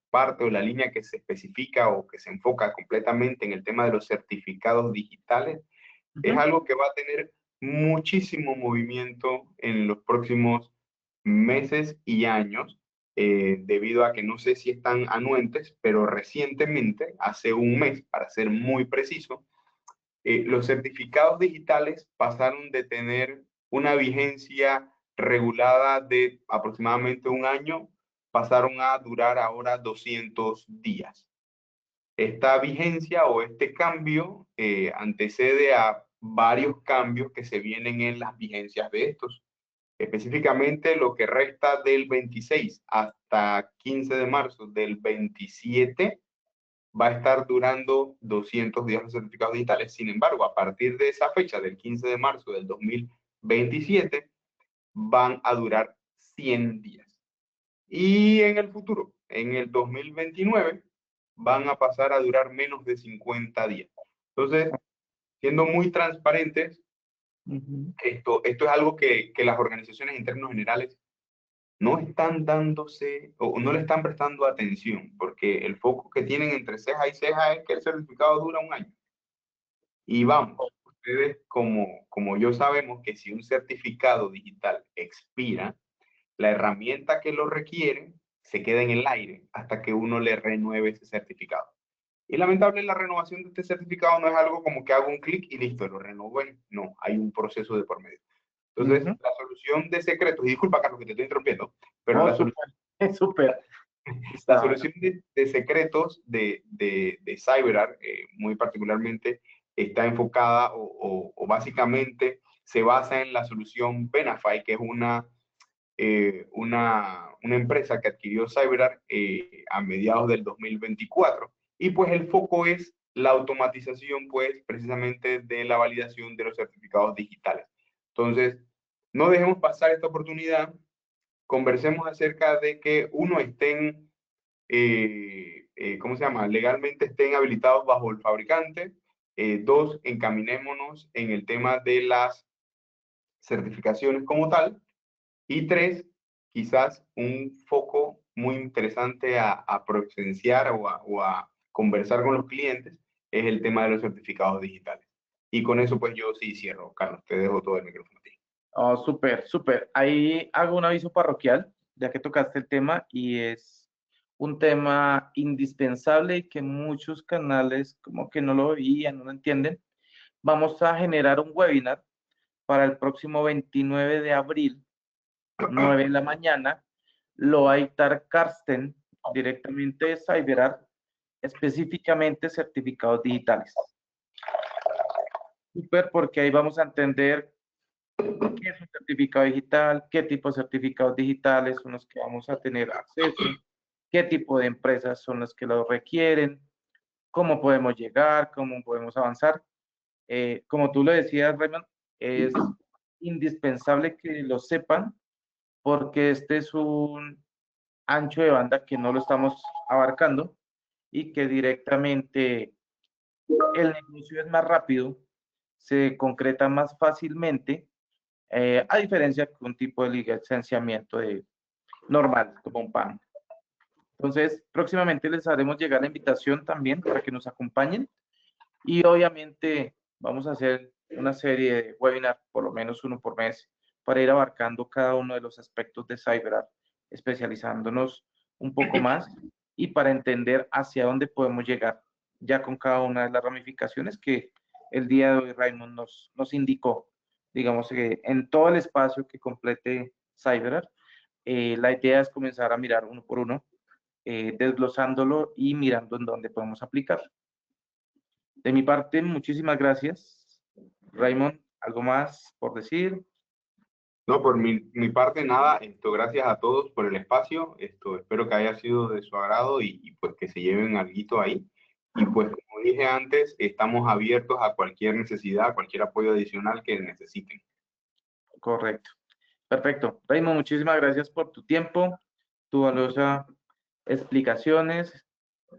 parte o la línea que se especifica o que se enfoca completamente en el tema de los certificados digitales, es Ujú. algo que va a tener muchísimo movimiento en los próximos meses y años, debido a que no sé si están anuentes, pero recientemente, hace un mes, para ser muy preciso, los certificados digitales pasaron de tener una vigencia regulada de aproximadamente un año, pasaron a durar ahora 200 días. Esta vigencia o este cambio antecede a varios cambios que se vienen en las vigencias de estos. Específicamente lo que resta del 26 hasta 15 de marzo del 27 va a estar durando 200 días los certificados digitales. Sin embargo, a partir de esa fecha, del 15 de marzo del 2027, van a durar 100 días. Y en el futuro, en el 2029, van a pasar a durar menos de 50 días. Entonces, siendo muy transparentes, Ujú. esto es algo que las organizaciones en términos generales no están dándose o no le están prestando atención, porque el foco que tienen entre ceja y ceja es que el certificado dura un año. Y vamos, ustedes como yo sabemos que si un certificado digital expira, la herramienta que lo requiere se queda en el aire hasta que uno le renueve ese certificado. Y lamentable, la renovación de este certificado no es algo como que hago un clic y listo, lo renové. No, hay un proceso de por medio. Entonces, Ujú. la solución de secretos, y disculpa Carlos que te estoy interrumpiendo, pero Oh, súper, súper. la Está, solución de secretos de CyberArk, muy particularmente, está enfocada o básicamente se basa en la solución Benafy, que es una empresa que adquirió CyberArk a mediados del 2024. Y pues el foco es la automatización, pues precisamente de la validación de los certificados digitales. Entonces, no dejemos pasar esta oportunidad, conversemos acerca de que uno estén ¿cómo se llama?, legalmente estén habilitados bajo el fabricante. Dos, encaminémonos en el tema de las certificaciones como tal. Y tres, quizás un foco muy interesante a presenciar o a conversar con los clientes es el tema de los certificados digitales. Y con eso pues yo sí cierro. Carlos, te dejo todo el micrófono a ti. oh, súper, súper. Ahí hago un aviso parroquial, ya que tocaste el tema, y es un tema indispensable y que muchos canales como que no lo veían, no lo entienden. Vamos a generar un webinar para el próximo 29 de abril, 9 de la mañana. Lo va a dictar Carsten, directamente de CyberArk, específicamente certificados digitales. Súper, porque ahí vamos a entender qué es un certificado digital, qué tipo de certificados digitales son los que vamos a tener acceso, qué tipo de empresas son las que lo requieren, cómo podemos llegar, cómo podemos avanzar. Como tú lo decías, Raymond, es indispensable que lo sepan porque este es un ancho de banda que no lo estamos abarcando y que directamente el negocio es más rápido, se concreta más fácilmente, a diferencia de un tipo de licenciamiento normal, como un PAN. Entonces, próximamente les haremos llegar la invitación también para que nos acompañen y obviamente vamos a hacer una serie de webinars, por lo menos uno por mes, para ir abarcando cada uno de los aspectos de CyberArk, especializándonos un poco más y para entender hacia dónde podemos llegar ya con cada una de las ramificaciones que el día de hoy Raymond nos indicó. Digamos que en todo el espacio que complete CyberArk, la idea es comenzar a mirar uno por uno, desglosándolo y mirando en dónde podemos aplicar. De mi parte, muchísimas gracias. Raymond, ¿algo más por decir? No, por mi parte nada, gracias a todos por el espacio, espero que haya sido de su agrado y pues que se lleven alguito ahí. Y pues como dije antes, estamos abiertos a cualquier necesidad, cualquier apoyo adicional que necesiten. Correcto. Perfecto. Raymond, muchísimas gracias por tu tiempo, tu valiosa explicaciones.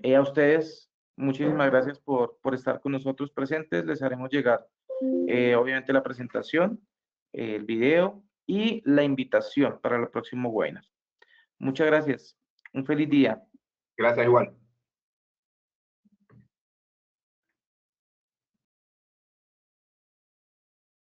A ustedes, muchísimas gracias por estar con nosotros presentes. Les haremos llegar, obviamente, la presentación, el video y la invitación para el próximo webinar. Muchas gracias. Un feliz día. Gracias igual.